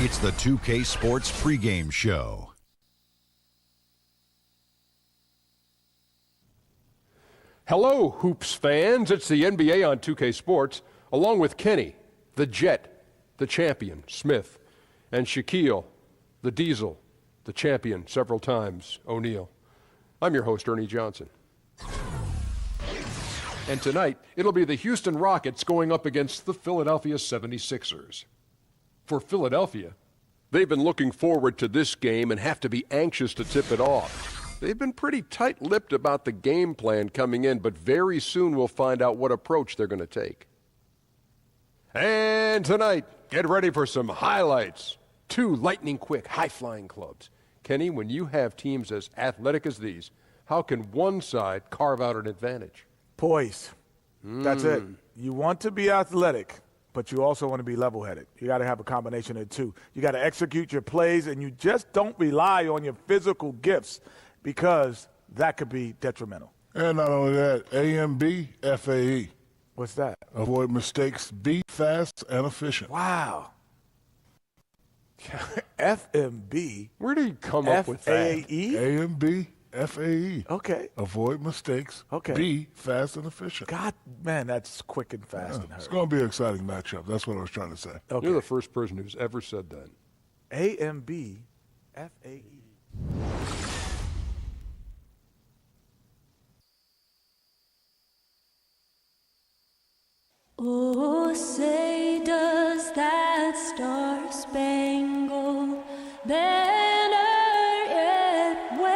It's the 2K Sports pregame show. Hello, Hoops fans. It's the NBA on 2K Sports, along with Kenny, the Jet, the champion, Smith, and Shaquille, the Diesel, the champion several times, O'Neal. I'm your host, Ernie Johnson. And tonight, it'll be the Houston Rockets going up against the Philadelphia 76ers. For Philadelphia, they've been looking forward to this game and have to be anxious to tip it off. They've been pretty tight-lipped about the game plan coming in, but very soon we'll find out what approach they're going to take. And tonight, get ready for some highlights. 2 lightning-quick, high-flying clubs. Kenny, when you have teams as athletic as these, how can one side carve out an advantage? Poise. That's it. You want to be athletic, but you also want to be level-headed. You got to have a combination of the two. You got to execute your plays, and you just don't rely on your physical gifts because that could be detrimental. And not only that, A&B, FAE. What's that? Avoid mistakes, be fast and efficient. Wow. FMB. Where did he come up with that? FAE? A&B, FAE. Okay. Avoid mistakes, Okay. be fast and efficient. God, man, that's quick and fast and It's hurt. going to be an exciting matchup. That's what I was trying to say. Okay. You're the first person who's ever said that. AMB, FAE. Oh, say does that star-spangled banner yet wave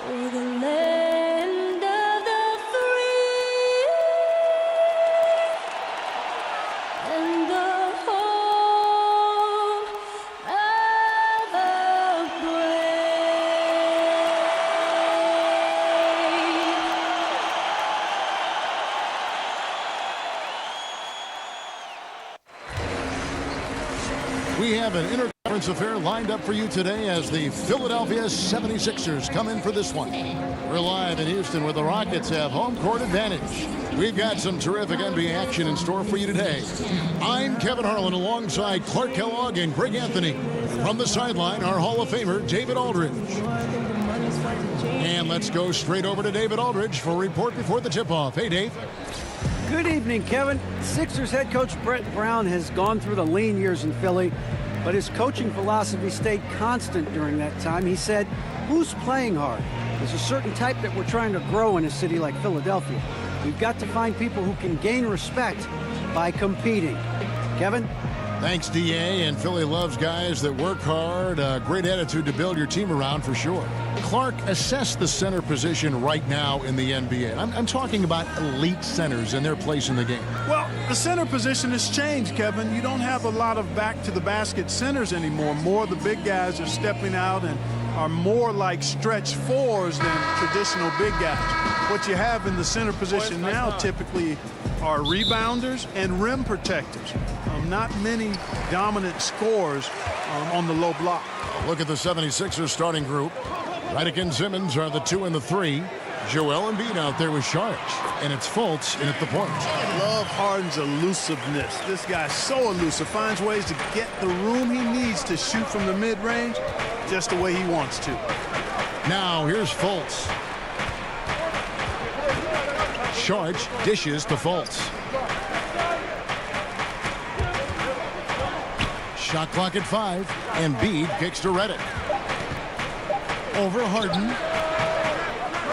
o'er the land of the free and the home of the brave? We have an interconference affair lined up for you today as the Philadelphia 76ers come in for this one. We're live in Houston where the Rockets have home court advantage. We've got some terrific NBA action in store for you today. I'm Kevin Harlan alongside Clark Kellogg and Greg Anthony. From the sideline, our Hall of Famer, David Aldridge. And let's go straight over to David Aldridge for a report before the tip-off. Hey, Dave. Good evening, Kevin. Sixers head coach Brett Brown has gone through the lean years in Philly, but his coaching philosophy stayed constant during that time. He said, who's playing hard? There's a certain type that we're trying to grow in a city like Philadelphia. We've got to find people who can gain respect by competing. Kevin? Thanks, D.A. And Philly loves guys that work hard, a great attitude to build your team around for sure. Clark, assess the center position right now in the NBA. I'm talking about elite centers and their place in the game. Well, the center position has changed, Kevin. You don't have a lot of back-to-the-basket centers anymore. More of the big guys are stepping out and are more like stretch fours than traditional big guys. What you have in the center position now typically are rebounders and rim protectors. Not many dominant scorers on the low block. Look at the 76ers starting group. Redick, Simmons are the 2 and the 3. Joel Embiid out there with Sharp. And it's Fultz in at the point. I love Harden's elusiveness. This guy's so elusive. Finds ways to get the room he needs to shoot from the mid-range just the way he wants to. Now here's Fultz. Sharp dishes to Fultz. Shot clock at 5. Embiid kicks to Redick. Over Harden.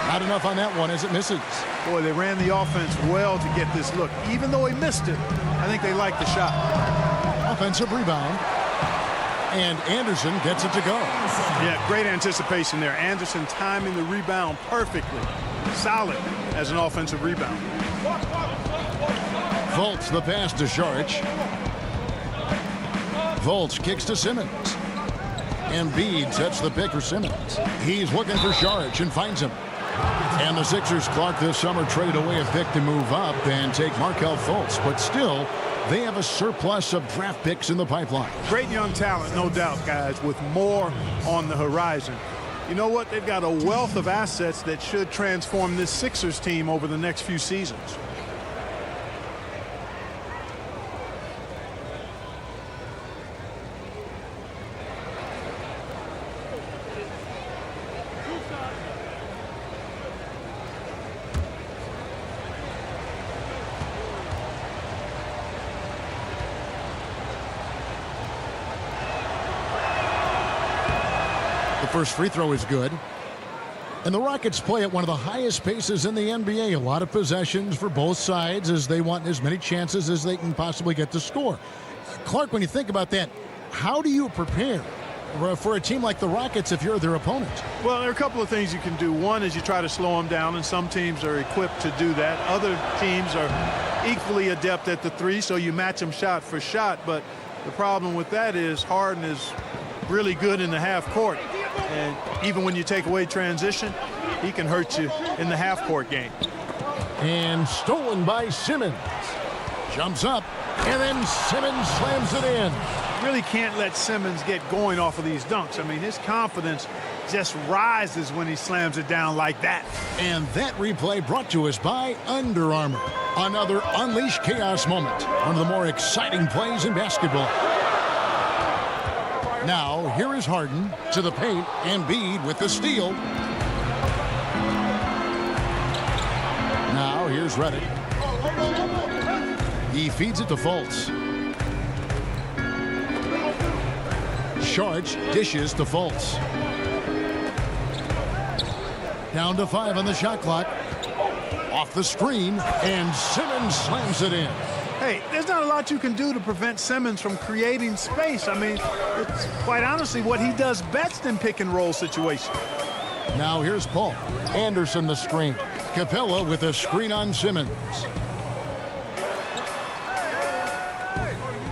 Not enough on that one as it misses. Boy, they ran the offense well to get this look. Even though he missed it, I think they liked the shot. Offensive rebound. And Anderson gets it to go. Yeah, great anticipation there. Anderson timing the rebound perfectly. Solid as an offensive rebound. Fultz the pass to Sharp. Fultz kicks to Simmons. Embiid sets the pick for Simmons. He's looking for Sharp and finds him. And the Sixers, Clark, this summer traded away a pick to move up and take Markelle Fultz. But still, they have a surplus of draft picks in the pipeline. Great young talent, no doubt, guys, with more on the horizon. You know what? They've got a wealth of assets that should transform this Sixers team over the next few seasons. first free throw is good. And the Rockets play at one of the highest paces in the NBA. A lot of possessions for both sides as they want as many chances as they can possibly get to score. Clark, when you think about that, how do you prepare for a team like the Rockets if you're their opponent? Well, there are a couple of things you can do. One is you try to slow them down, and some teams are equipped to do that. Other teams are equally adept at the three, so you match them shot for shot. But the problem with that is Harden is really good in the half court. And even when you take away transition, he can hurt you in the half court game. And stolen by Simmons. Jumps up, and then Simmons slams it in. Really can't let Simmons get going off of these dunks. I mean, his confidence just rises when he slams it down like that. And that replay brought to us by Under Armour. Another Unleash Chaos moment. One of the more exciting plays in basketball. Now, here is Harden to the paint. Embiid with the steal. Now, here's Redick. He feeds it to Fultz. Sharch dishes to Fultz. Down to 5 on the shot clock. Off the screen, and Simmons slams it in. Hey, there's not a lot you can do to prevent Simmons from creating space. I mean, it's quite honestly what he does best in pick and roll situations. Now here's Paul. Anderson the screen. Capella with a screen on Simmons.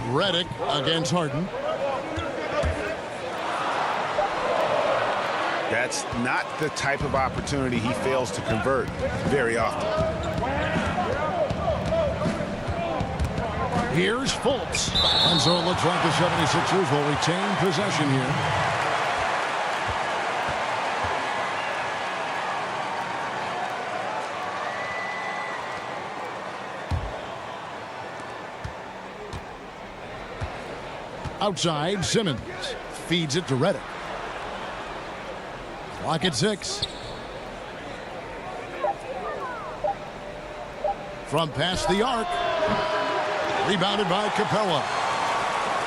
Redick against Harden. That's not the type of opportunity he fails to convert very often. Here's Fultz. And so it looks like the 76ers will retain possession here. Outside, Simmons feeds it to Redick. Clock at 6. From past the arc. Rebounded by Capella.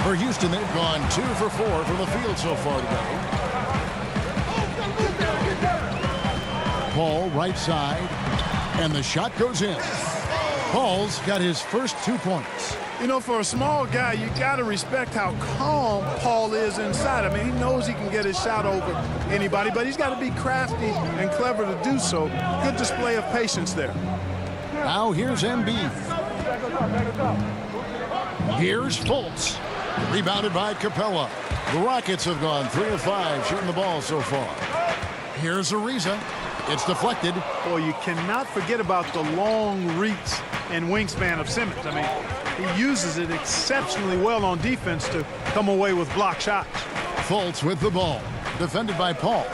For Houston, they've gone 2 for 4 from the field so far today. Paul, right side. And the shot goes in. Paul's got his first 2 points. You know, for a small guy, you got to respect how calm Paul is inside. I mean, he knows he can get his shot over anybody, but he's got to be crafty and clever to do so. Good display of patience there. Now here's Embiid. Here's Fultz. Rebounded by Capella. The Rockets have gone 3 of 5 shooting the ball so far. Here's Ariza. It's deflected. Boy, you cannot forget about the long reach and wingspan of Simmons. I mean, he uses it exceptionally well on defense to come away with block shots. Fultz with the ball. Defended by Paul.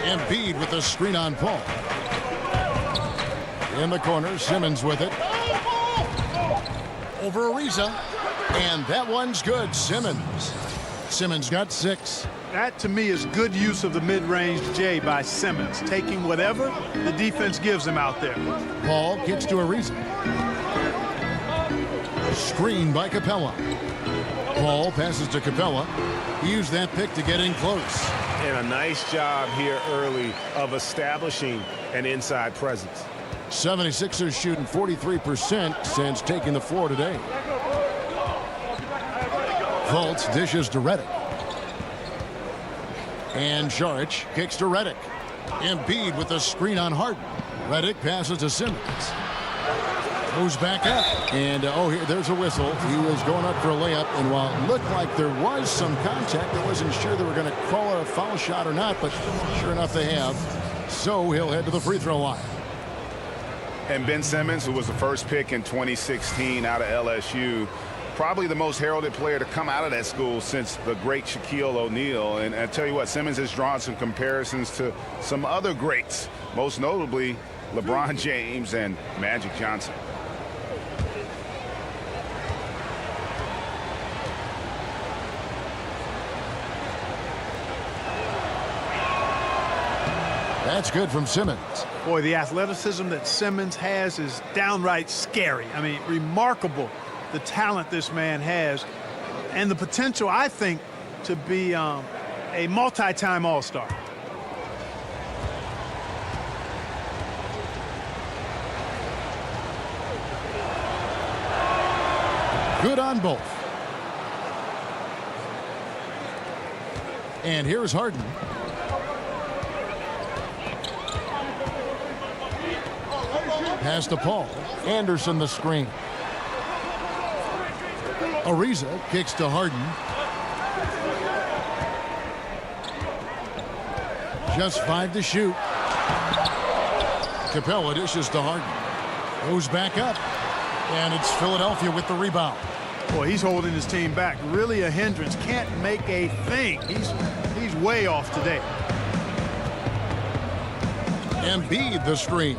Embiid with the screen on Paul. In the corner, Simmons with it. Over Ariza. And that one's good. Simmons got 6. That, to me, is good use of the mid-range J by Simmons, taking whatever the defense gives him out there. Paul gets to Ariza. Screen by Capella. Paul passes to Capella. He used that pick to get in close. And a nice job here early of establishing an inside presence. 76ers shooting 43% since taking the floor today. Fultz dishes to Redick. And Saric kicks to Redick. Embiid with the screen on Harden. Redick passes to Simmons. Moves back up. And, there's a whistle. He was going up for a layup. And while it looked like there was some contact, I wasn't sure they were going to call it a foul shot or not. But sure enough, they have. So he'll head to the free throw line. And Ben Simmons, who was the first pick in 2016 out of LSU, probably the most heralded player to come out of that school since the great Shaquille O'Neal. And I tell you what, Simmons has drawn some comparisons to some other greats, most notably LeBron James and Magic Johnson. That's good from Simmons. Boy, the athleticism that Simmons has is downright scary. I mean, remarkable, the talent this man has, and the potential, I think, to be a multi-time All-Star. Good on both. And here's Harden. Pass to Paul. Anderson the screen. Ariza kicks to Harden. Just 5 to shoot. Capella dishes to Harden. Goes back up. And it's Philadelphia with the rebound. Boy, he's holding his team back. Really a hindrance. Can't make a thing. He's way off today. Embiid the screen.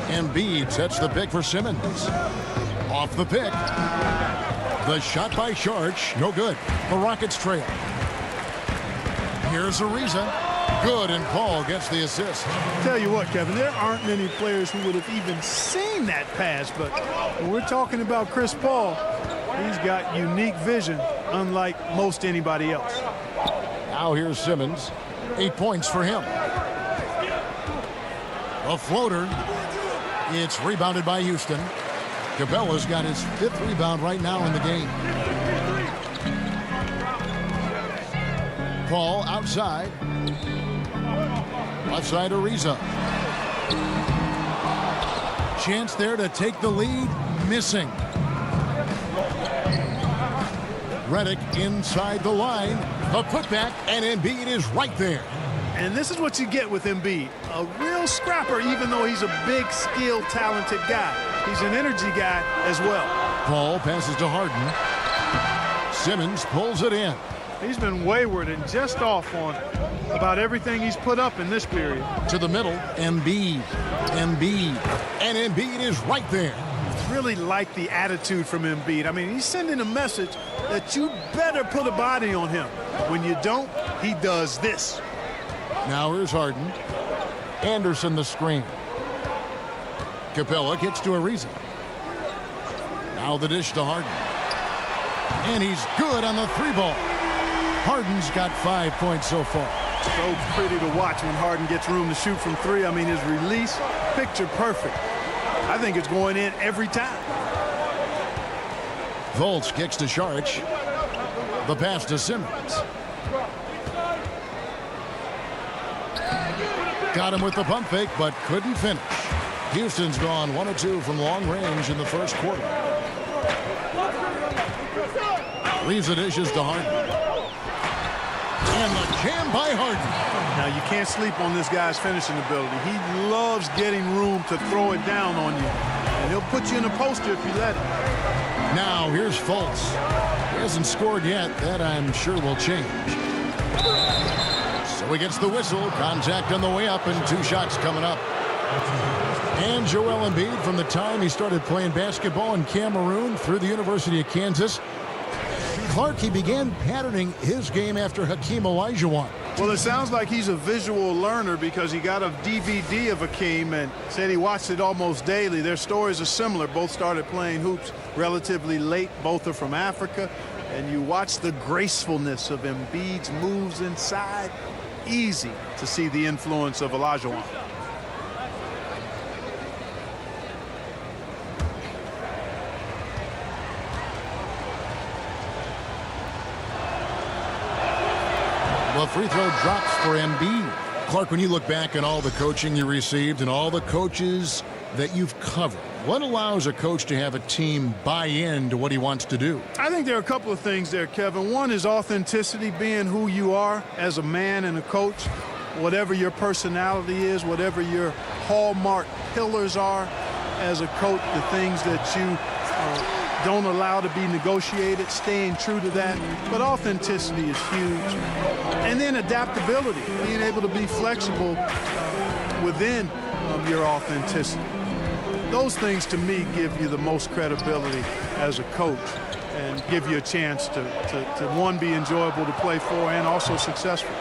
Embiid sets the pick for Simmons. Off the pick. The shot by Sharch. No good. The Rockets trail. Here's Ariza. Good, and Paul gets the assist. Tell you what, Kevin, there aren't many players who would have even seen that pass, but when we're talking about Chris Paul, he's got unique vision, unlike most anybody else. Now here's Simmons. 8 points for him. A floater. It's rebounded by Houston. Capella's got his 5th rebound right now in the game. Paul outside. Left side Ariza. Chance there to take the lead. Missing. Redick inside the line. The putback, and Embiid is right there. And this is what you get with Embiid. A real scrapper, even though he's a big, skilled, talented guy. He's an energy guy as well. Paul passes to Harden. Simmons pulls it in. He's been wayward and just off on about everything he's put up in this period. To the middle, Embiid. Embiid. And Embiid is right there. Really like the attitude from Embiid. I mean, he's sending a message that you better put a body on him. When you don't, he does this. Now here's Harden. Anderson the screen. Capella gets to Ariza. Now the dish to Harden. And he's good on the 3-ball. Harden's got 5 points so far. So pretty to watch when Harden gets room to shoot from 3. I mean, his release, picture perfect. I think it's going in every time. Fultz kicks to Sharch. The pass to Simmons. Got him with the pump fake, but couldn't finish. Houston's gone 1 of 2 from long range in the first quarter. Leaves the dishes to Harden. And the jam by Harden. Now, you can't sleep on this guy's finishing ability. He loves getting room to throw it down on you. And he'll put you in a poster if you let him. Now, here's Fultz. He hasn't scored yet. That, I'm sure, will change. So he gets the whistle. Contact on the way up, and 2 shots coming up. And Joel Embiid, from the time he started playing basketball in Cameroon through the University of Kansas, Clark, he began patterning his game after Hakeem Olajuwon. Well, it sounds like he's a visual learner because he got a DVD of Hakeem and said he watched it almost daily. Their stories are similar. Both started playing hoops relatively late. Both are from Africa. And you watch the gracefulness of Embiid's moves inside. Easy to see the influence of Olajuwon. Well, free throw drops for Embiid. Clark, when you look back at all the coaching you received and all the coaches that you've covered, what allows a coach to have a team buy in to what he wants to do? I think there are a couple of things there, Kevin. One is authenticity, being who you are as a man and a coach. Whatever your personality is, whatever your hallmark pillars are as a coach, the things that you don't allow to be negotiated, staying true to that. But authenticity is huge. And then adaptability, being able to be flexible within your authenticity. Those things, to me, give you the most credibility as a coach and give you a chance to one, be enjoyable to play for and also successful.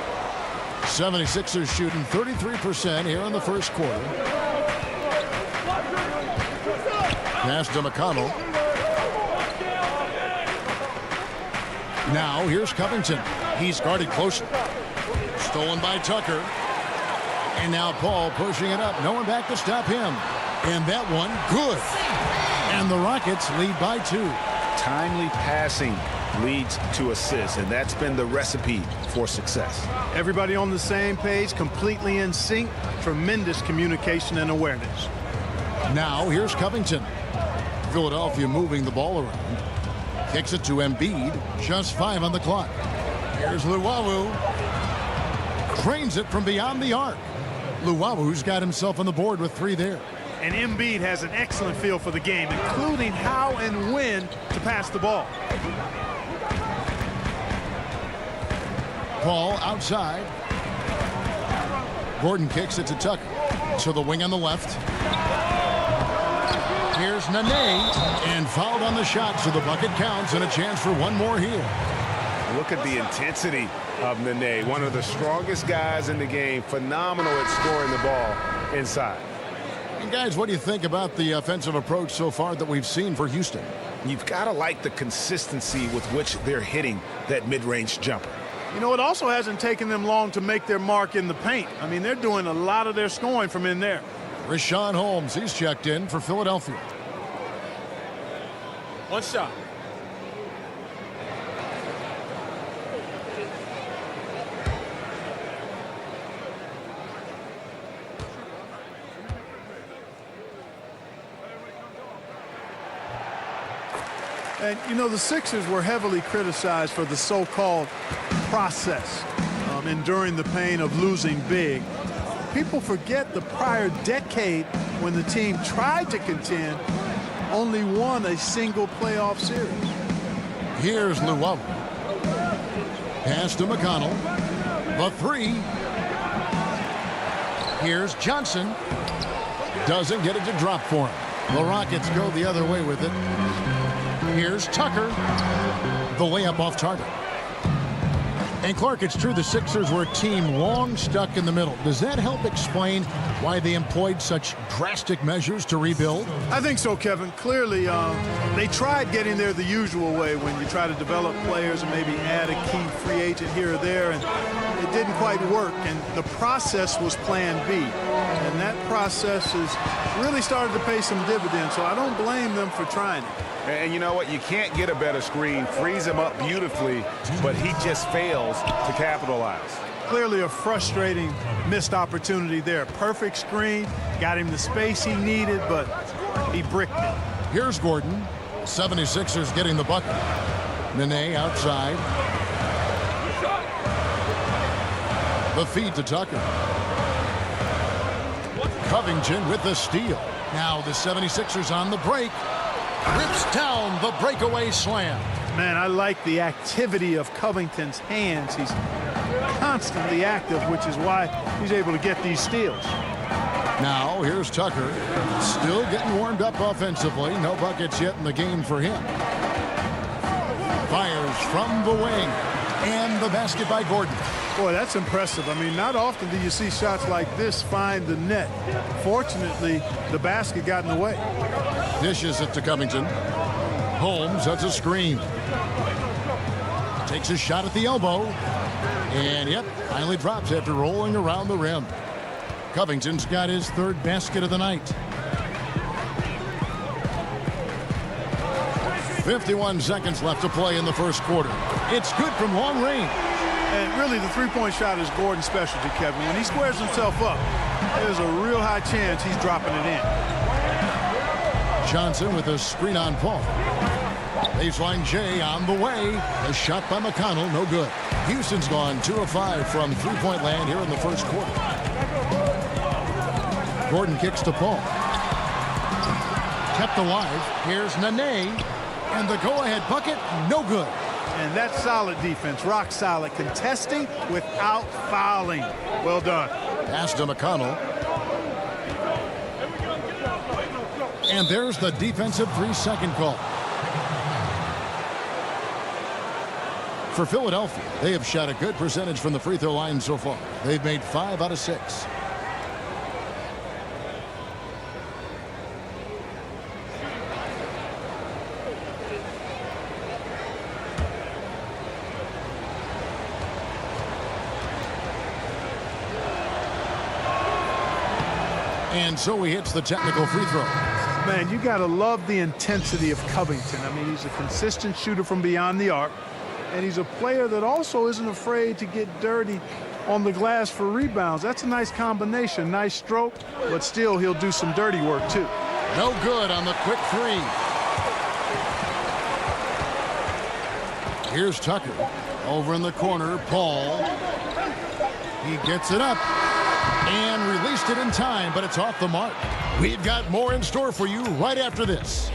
76ers shooting 33% here in the first quarter. Pass to McConnell. Now here's Covington. He's guarded closely. Stolen by Tucker. And now Paul pushing it up. No one back to stop him. And that one, good. And the Rockets lead by 2. Timely passing leads to assists, and that's been the recipe for success. Everybody on the same page, completely in sync. Tremendous communication and awareness. Now here's Covington. Philadelphia moving the ball around. Kicks it to Embiid. Just 5 on the clock. Here's Luwawu. Cranes it from beyond the arc. Luwawu's got himself on the board with 3 there. And Embiid has an excellent feel for the game, including how and when to pass the ball. Paul outside. Gordon kicks it to Tucker. To the wing on the left. Here's Nene. And fouled on the shot, so the bucket counts and a chance for one more here. Look at the intensity of Nene, one of the strongest guys in the game. Phenomenal at scoring the ball inside. And guys, what do you think about the offensive approach so far that we've seen for Houston? You've got to like the consistency with which they're hitting that mid-range jumper. You know, it also hasn't taken them long to make their mark in the paint. I mean, they're doing a lot of their scoring from in there. Richaun Holmes, he's checked in for Philadelphia. One shot. And, you know, the Sixers were heavily criticized for the so-called process, enduring the pain of losing big. People forget the prior decade when the team tried to contend, only won a single playoff series. Here's Luwawu. Pass to McConnell. The 3. Here's Johnson. Doesn't get it to drop for him. The Rockets go the other way with it. Here's Tucker. The layup off target. And Clark, it's true the Sixers were a team long stuck in the middle. Does that help explain why they employed such drastic measures to rebuild? I think so, Kevin. Clearly, they tried getting there the usual way when you try to develop players and maybe add a key free agent here or there, and it didn't quite work. And the process was Plan B. And that process has really started to pay some dividends, so I don't blame them for trying it. And you know what? You can't get a better screen. Frees him up beautifully, but he just fails to capitalize. Clearly a frustrating missed opportunity there. Perfect screen, got him the space he needed, but he bricked it. Here's Gordon. 76ers getting the bucket. Nene outside. The feed to Tucker. Covington with the steal. Now the 76ers on the break. Rips down the breakaway slam. Man, I like the activity of Covington's hands. He's constantly active, which is why he's able to get these steals. Now here's Tucker. Still getting warmed up offensively. No buckets yet in the game for him. Fires from the wing. And the basket by Gordon. Boy, that's impressive. I mean, not often do you see shots like this find the net. Fortunately, the basket got in the way. Dishes it to Covington. Holmes has a screen. Takes a shot at the elbow. And yep, finally drops after rolling around the rim. Covington's got his 3rd basket of the night. 51 seconds left to play in the first quarter. It's good from long range. And really, the three-point shot is Gordon's specialty, Kevin. When he squares himself up, there's a real high chance he's dropping it in. Johnson with a screen on Paul. Baseline J on the way. A shot by McConnell, no good. Houston's gone 2 of 5 from three-point land here in the first quarter. Gordon kicks to Paul. Kept alive. Here's Nene. And the go-ahead bucket, no good. And that's solid defense, rock solid, contesting without fouling. Well done. Pass to McConnell. And there's the defensive 3-second call. For Philadelphia, they have shot a good percentage from the free throw line so far. They've made 5 out of 6. And so he hits the technical free throw. Man, you got to love the intensity of Covington. I mean, he's a consistent shooter from beyond the arc, and he's a player that also isn't afraid to get dirty on the glass for rebounds. That's a nice combination, nice stroke, but still he'll do some dirty work too. No good on the quick three. Here's Tucker. Over in the corner, Paul. He gets it up and released it in time, but it's off the mark. We've got more in store for you right after this.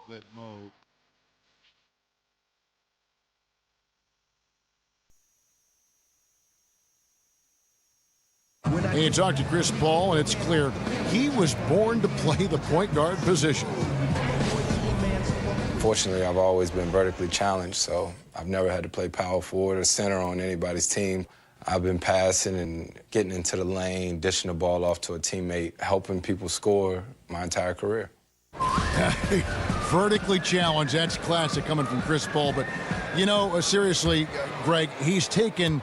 Split mode. Hey, you talked to Chris Paul, and it's clear he was born to play the point guard position. Fortunately, I've always been vertically challenged, so I've never had to play power forward or center on anybody's team. I've been passing and getting into the lane, dishing the ball off to a teammate, helping people score my entire career. Vertically challenged, that's classic coming from Chris Paul. But, you know, seriously, Greg, he's taken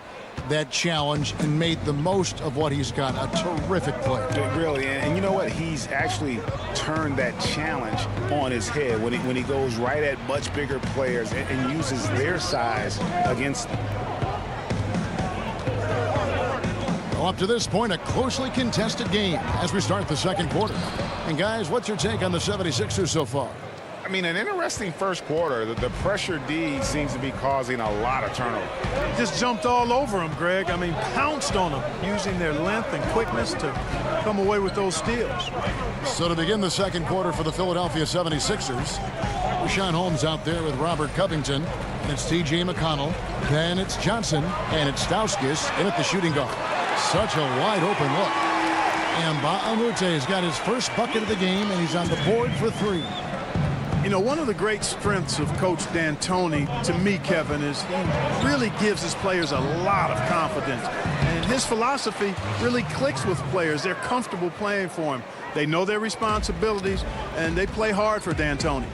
that challenge and made the most of what he's got. A terrific play. Really, and you know what? He's actually turned that challenge on his head when he goes right at much bigger players and uses their size against them. Well, up to this point, a closely contested game as we start the second quarter. And guys, what's your take on the 76ers so far? I mean, an interesting first quarter. The pressure D seems to be causing a lot of turnover. Just jumped all over him, Greg. I mean, pounced on him, using their length and quickness to come away with those steals. So to begin the second quarter for the Philadelphia 76ers, Richaun Holmes out there with Robert Covington, and it's T.J. McConnell, then it's Johnson, and it's Stauskas in at the shooting guard. Such a wide open look. And Mbah-a-Moute has got his first bucket of the game, and he's on the board for three. You know, one of the great strengths of Coach D'Antoni, to me, Kevin, is he really gives his players a lot of confidence. And his philosophy really clicks with players. They're comfortable playing for him. They know their responsibilities, and they play hard for D'Antoni.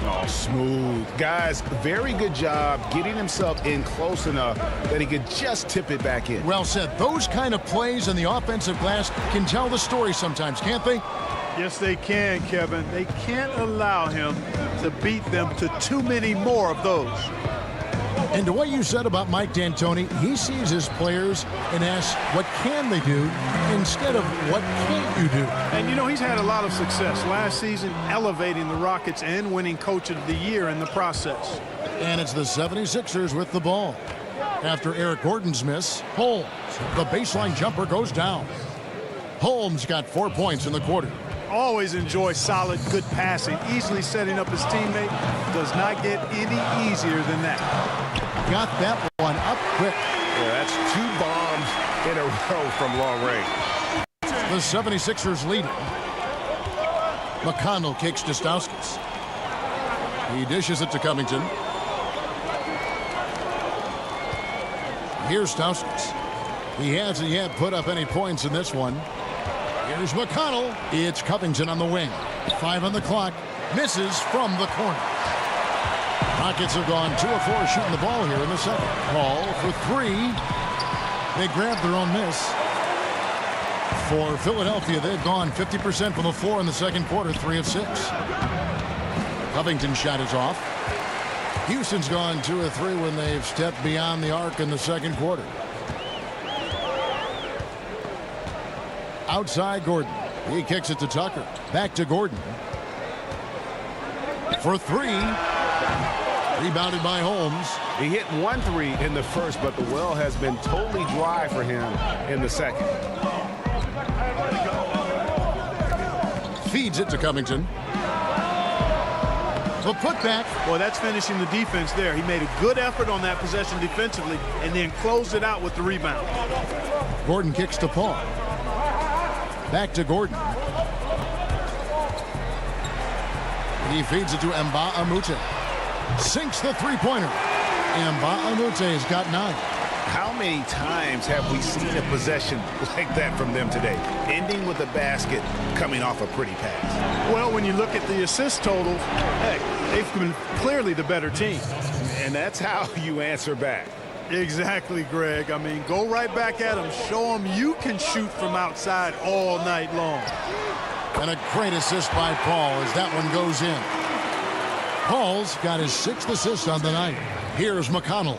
Oh, smooth. Guys, very good job getting himself in close enough that he could just tip it back in. Well said. Those kind of plays in the offensive glass can tell the story sometimes, can't they? Yes, they can, Kevin. They can't allow him to beat them to too many more of those. And to what you said about Mike D'Antoni, he sees his players and asks, what can they do instead of what can't you do? And, you know, he's had a lot of success last season, elevating the Rockets and winning Coach of the Year in the process. And it's the 76ers with the ball. After Eric Gordon's miss, Holmes, the baseline jumper goes down. Holmes got 4 points in the quarter. Always enjoy solid, good passing, easily setting up his teammate. Does not get any easier than that. Got that one up quick. Yeah, that's 2 bombs in a row from long range. The 76ers lead. McConnell kicks to Stauskas. He dishes it to Covington. Here's Stauskas. He hasn't yet put up any points in this one. Here's McConnell. It's Covington on the wing. 5 on the clock. Misses from the corner. Rockets have gone 2 of 4 shooting the ball here in the second. Paul for 3. They grabbed their own miss. For Philadelphia, they've gone 50% from the floor in the second quarter, 3 of 6. Covington's shot is off. Houston's gone 2 of 3 when they've stepped beyond the arc in the second quarter. Outside Gordon. He kicks it to Tucker. Back to Gordon. For 3. Rebounded by Holmes. He hit 1 3 in the first, but the well has been totally dry for him in the second. Feeds it to Covington. The putback. Well, that's finishing the defense there. He made a good effort on that possession defensively and then closed it out with the rebound. Gordon kicks to Paul. Back to Gordon. He feeds it to Mbah-a-Moute. Sinks the three-pointer. And Mbah-a-Moute has got 9. How many times have we seen a possession like that from them today? Ending with a basket, coming off a pretty pass. Well, when you look at the assist totals, heck, they've been clearly the better team. And that's how you answer back. Exactly, Greg. I mean, go right back at them. Show them you can shoot from outside all night long. And a great assist by Paul as that one goes in. Paul's got his 6th assist on the night. Here's McConnell.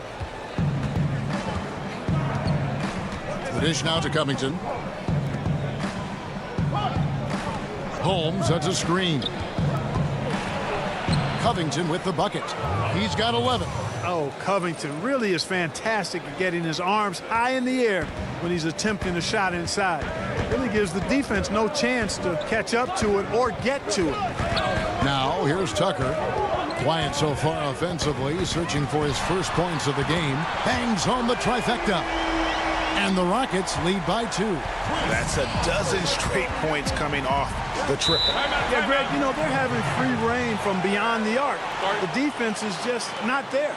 The dish now to Covington. Holmes sets a screen. Covington with the bucket. He's got 11. Oh, Covington really is fantastic at getting his arms high in the air when he's attempting a shot inside. Really gives the defense no chance to catch up to it or get to it. Now here's Tucker. Quiet so far offensively, searching for his first points of the game. Bangs home the trifecta. And the Rockets lead by 2. That's a dozen straight points coming off the triple. Yeah, Greg, you know, they're having free reign from beyond the arc. The defense is just not there.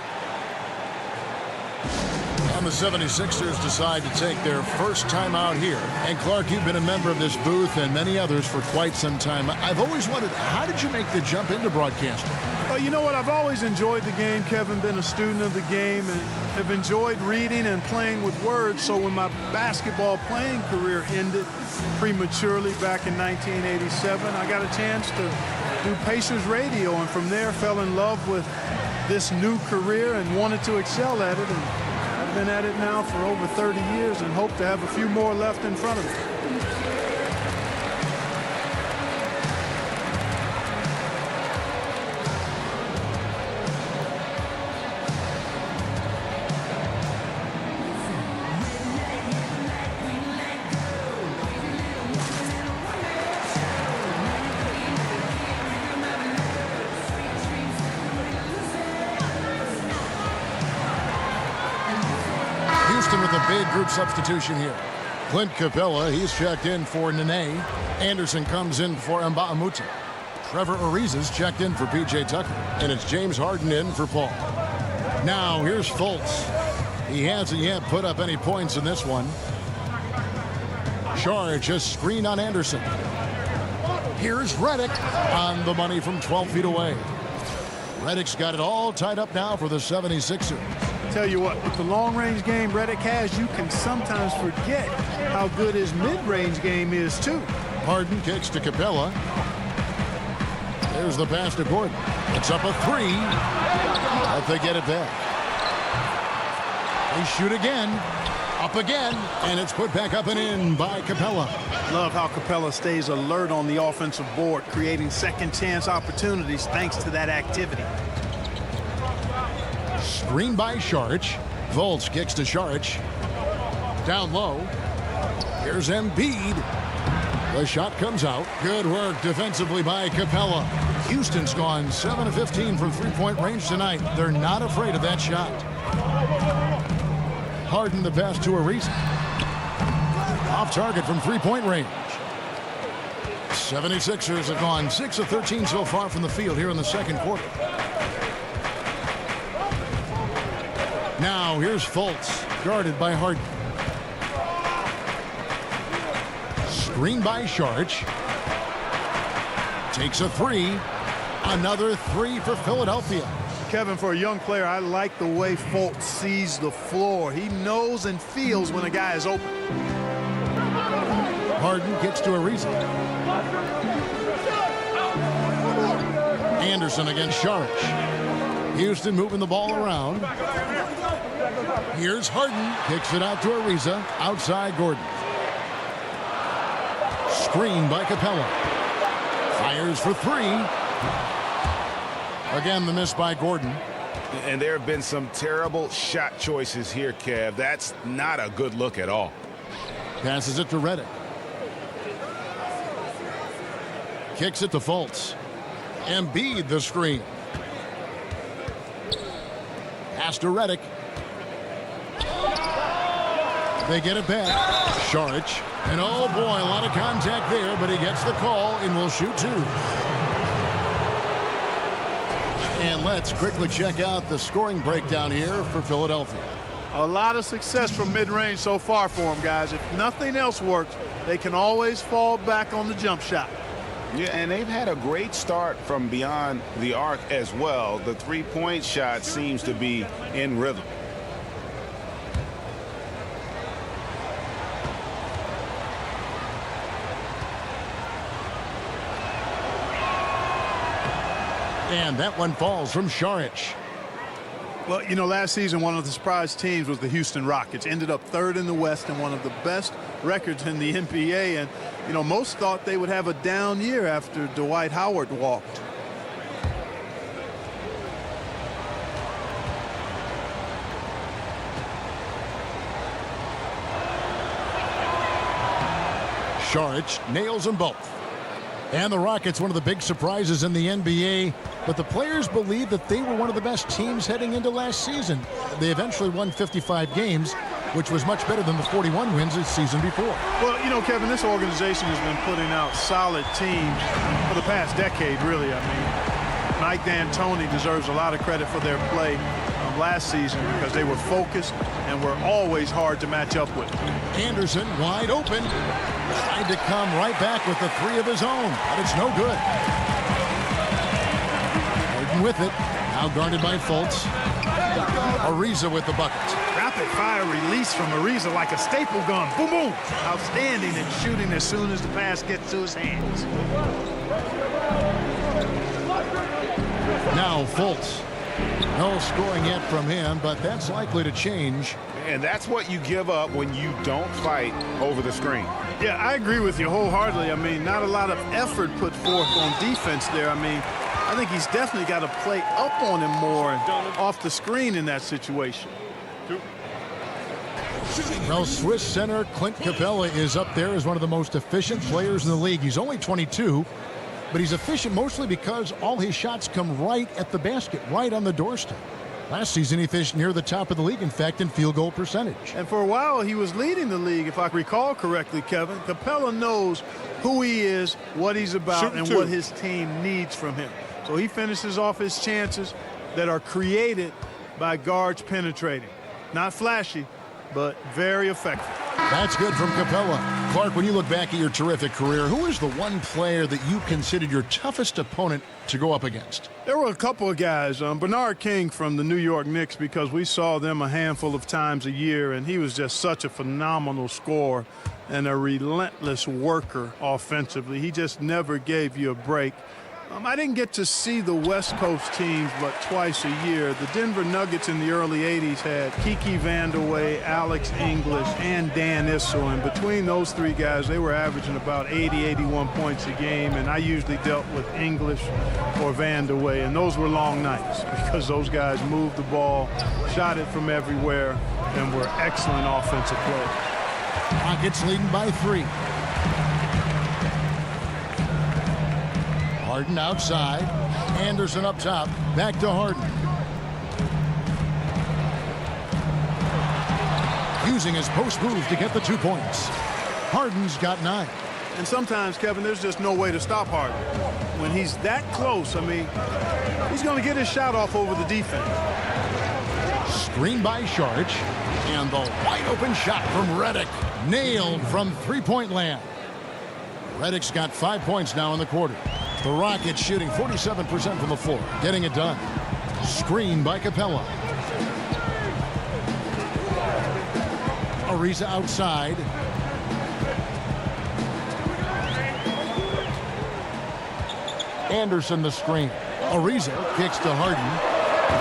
And the 76ers decide to take their first time out here. And Clark, you've been a member of this booth and many others for quite some time. I've always wondered, how did you make the jump into broadcasting? Well, you know what? I've always enjoyed the game, Kevin, been a student of the game, and have enjoyed reading and playing with words. So when my basketball playing career ended prematurely back in 1987, I got a chance to do Pacers radio, and from there fell in love with this new career and wanted to excel at it. And I've been at it now for over 30 years and hope to have a few more left in front of me. With a big group substitution here. Clint Capella, he's checked in for Nene. Anderson comes in for Mbah-a-Moute. Trevor Ariza's checked in for P.J. Tucker. And it's James Harden in for Paul. Now here's Fultz. He hasn't yet put up any points in this one. Charge a screen on Anderson. Here's Redick on the money from 12 feet away. Redick's got it all tied up now for the 76ers. Tell you what, with the long-range game Redick has, you can sometimes forget how good his mid-range game is, too. Harden kicks to Capella. There's the pass to Gordon. It's up a 3. But they get it back. They shoot again. Up again. And it's put back up and in by Capella. Love how Capella stays alert on the offensive board, creating second-chance opportunities thanks to that activity. Screen by Saric. Fultz kicks to Saric. Down low. Here's Embiid. The shot comes out. Good work defensively by Capella. Houston's gone 7 of 15 from three-point range tonight. They're not afraid of that shot. Harden the pass to Ariza. Off target from three-point range. 76ers have gone 6 of 13 so far from the field here in the second quarter. Now here's Fultz, guarded by Harden. Screen by Saric. Takes a 3. Another 3 for Philadelphia. Kevin, for a young player, I like the way Fultz sees the floor. He knows and feels when a guy is open. Harden gets to Ariza. Anderson against Saric. Houston moving the ball around. Here's Harden. Kicks it out to Ariza. Outside Gordon. Screen by Capella. Fires for 3. Again, the miss by Gordon. And there have been some terrible shot choices here, Kev. That's not a good look at all. Passes it to Redick. Kicks it to Fultz. Embiid the screen. Pass to Redick. They get it back. Saric. And oh boy, a lot of contact there, but he gets the call and will shoot 2. And let's quickly check out the scoring breakdown here for Philadelphia. A lot of success from mid-range so far for them, guys. If nothing else works, they can always fall back on the jump shot. Yeah, and they've had a great start from beyond the arc as well. The three-point shot seems to be in rhythm. And that one falls from Šarić. Well, you know, last season one of the surprise teams was the Houston Rockets. Ended up third in the West and one of the best records in the NBA. And, you know, most thought they would have a down year after Dwight Howard walked. Šarić nails them both. And the Rockets, one of the big surprises in the NBA, but the players believe that they were one of the best teams heading into last season. They eventually won 55 games, which was much better than the 41 wins the season before. Well, you know, Kevin, this organization has been putting out solid teams for the past decade, really. I mean, Mike D'Antoni deserves a lot of credit for their play last season because they were focused and were always hard to match up with. Anderson wide open. Tried to come right back with the three of his own, but it's no good. Harden with it. Now guarded by Fultz. Ariza with the bucket. Rapid fire release from Ariza like a staple gun. Boom, boom. Outstanding at shooting as soon as the pass gets to his hands. Now Fultz. No scoring yet from him, but that's likely to change. And that's what you give up when you don't fight over the screen. Yeah, I agree with you wholeheartedly. I mean, not a lot of effort put forth on defense there. I mean, I think he's definitely got to play up on him more off the screen in that situation. Well, Swiss center Clint Capella is up there as one of the most efficient players in the league. He's only 22, but he's efficient mostly because all his shots come right at the basket, right on the doorstep. Last season, he finished near the top of the league, in fact, in field goal percentage. And for a while, he was leading the league, if I recall correctly, Kevin. Capella knows who he is, what he's about, and what his team needs from him. So he finishes off his chances that are created by guards penetrating. Not flashy, but very effective. That's good from Capella. Clark, when you look back at your terrific career, who is the one player that you considered your toughest opponent to go up against? There were a couple of guys. Bernard King from the New York Knicks, because we saw them a handful of times a year, and he was just such a phenomenal scorer and a relentless worker offensively. He just never gave you a break. I didn't get to see the West Coast teams but twice a year. The Denver Nuggets in the early 80s had Kiki Vandeweghe, Alex English, and Dan Issel. And between those three guys, they were averaging about 80, 81 points a game. And I usually dealt with English or Vandeweghe. And those were long nights because those guys moved the ball, shot it from everywhere, and were excellent offensive players. Rockets leading by 3. Harden outside. Anderson up top. Back to Harden. Using his post move to get the 2 points. Harden's got 9. And sometimes, Kevin, there's just no way to stop Harden. When he's that close, I mean, he's going to get his shot off over the defense. Screen by Šarić. And the wide open shot from Redick. Nailed from three-point land. Redick's got 5 points now in the quarter. The Rockets shooting 47% from the floor, getting it done. Screen by Capella. Ariza outside. Anderson the screen. Ariza kicks to Harden.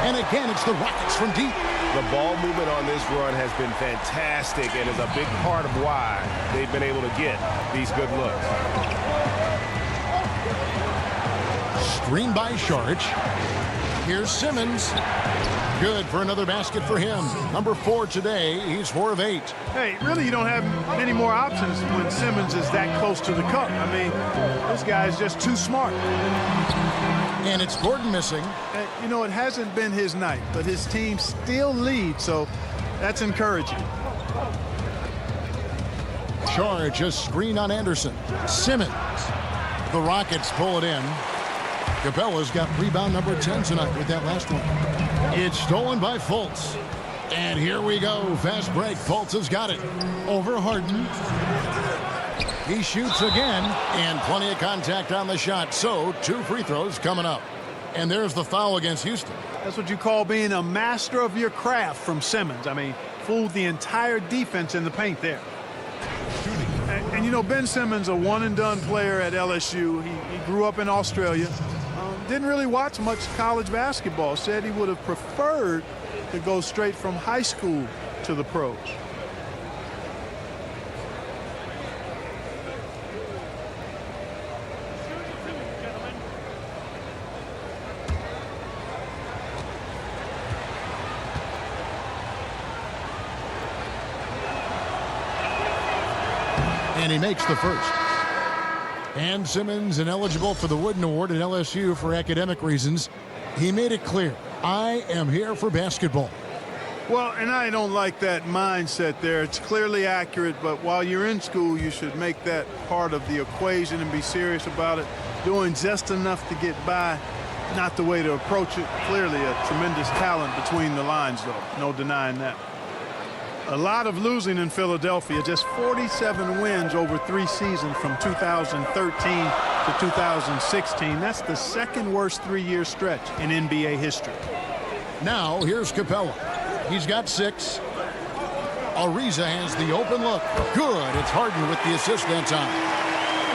And again, it's the Rockets from deep. The ball movement on this run has been fantastic and is a big part of why they've been able to get these good looks. Screen by Šarić. Here's Simmons. Good for another basket for him. Number 4 today. He's 4 of 8. Hey, really, you don't have many more options when Simmons is that close to the cup. I mean, this guy is just too smart. And it's Gordon missing. You know, it hasn't been his night, but his team still leads, so that's encouraging. Šarić, a screen on Anderson. Simmons. The Rockets pull it in. Capella's got rebound number 10 tonight with that last one. It's stolen by Fultz. And here we go. Fast break. Fultz has got it. Over Harden. He shoots again, and plenty of contact on the shot. So 2 free throws coming up. And there's the foul against Houston. That's what you call being a master of your craft from Simmons. I mean, fooled the entire defense in the paint there. And you know, Ben Simmons, a one-and-done player at LSU. He grew up in Australia. Didn't really watch much college basketball. Said he would have preferred to go straight from high school to the pros. And he makes the first. And Simmons ineligible for the Wooden Award at LSU for academic reasons. He made it clear, I am here for basketball. Well, and I don't like that mindset there. It's clearly accurate, but while you're in school, you should make that part of the equation and be serious about it. Doing just enough to get by, not the way to approach it. Clearly a tremendous talent between the lines, though. No denying that. A lot of losing in Philadelphia, just 47 wins over 3 seasons from 2013 to 2016. That's the second worst 3-year stretch in NBA history. Now here's Capella. He's got 6. Ariza has the open look. Good. It's Harden with the assist that time.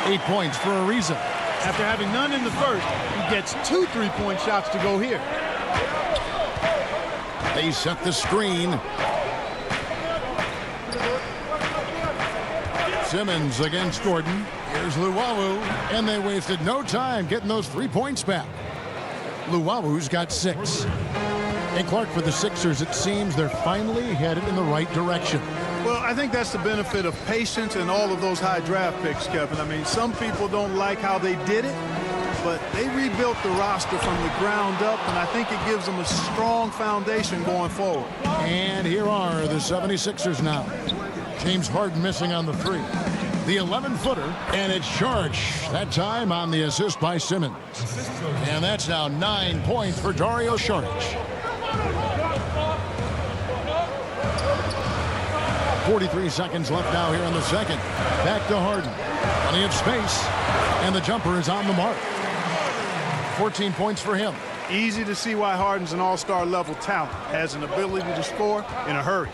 8 points for Ariza. After having none in the first, he gets 2 3-point shots to go here. They set the screen. Simmons against Gordon. Here's Luwawu, and they wasted no time getting those 3 points back. Luwawu's got 6. And Clark, for the Sixers, it seems they're finally headed in the right direction. Well, I think that's the benefit of patience and all of those high draft picks, Kevin. I mean, some people don't like how they did it, but they rebuilt the roster from the ground up, and I think it gives them a strong foundation going forward. And here are the 76ers now. James Harden missing on the 3. The 11-footer, and it's Saric. That time on the assist by Simmons. And that's now 9 points for Dario Saric. 43 seconds left now here in the second. Back to Harden. Plenty of space. And the jumper is on the mark. 14 points for him. Easy to see why Harden's an all-star level talent. Has an ability to score in a hurry.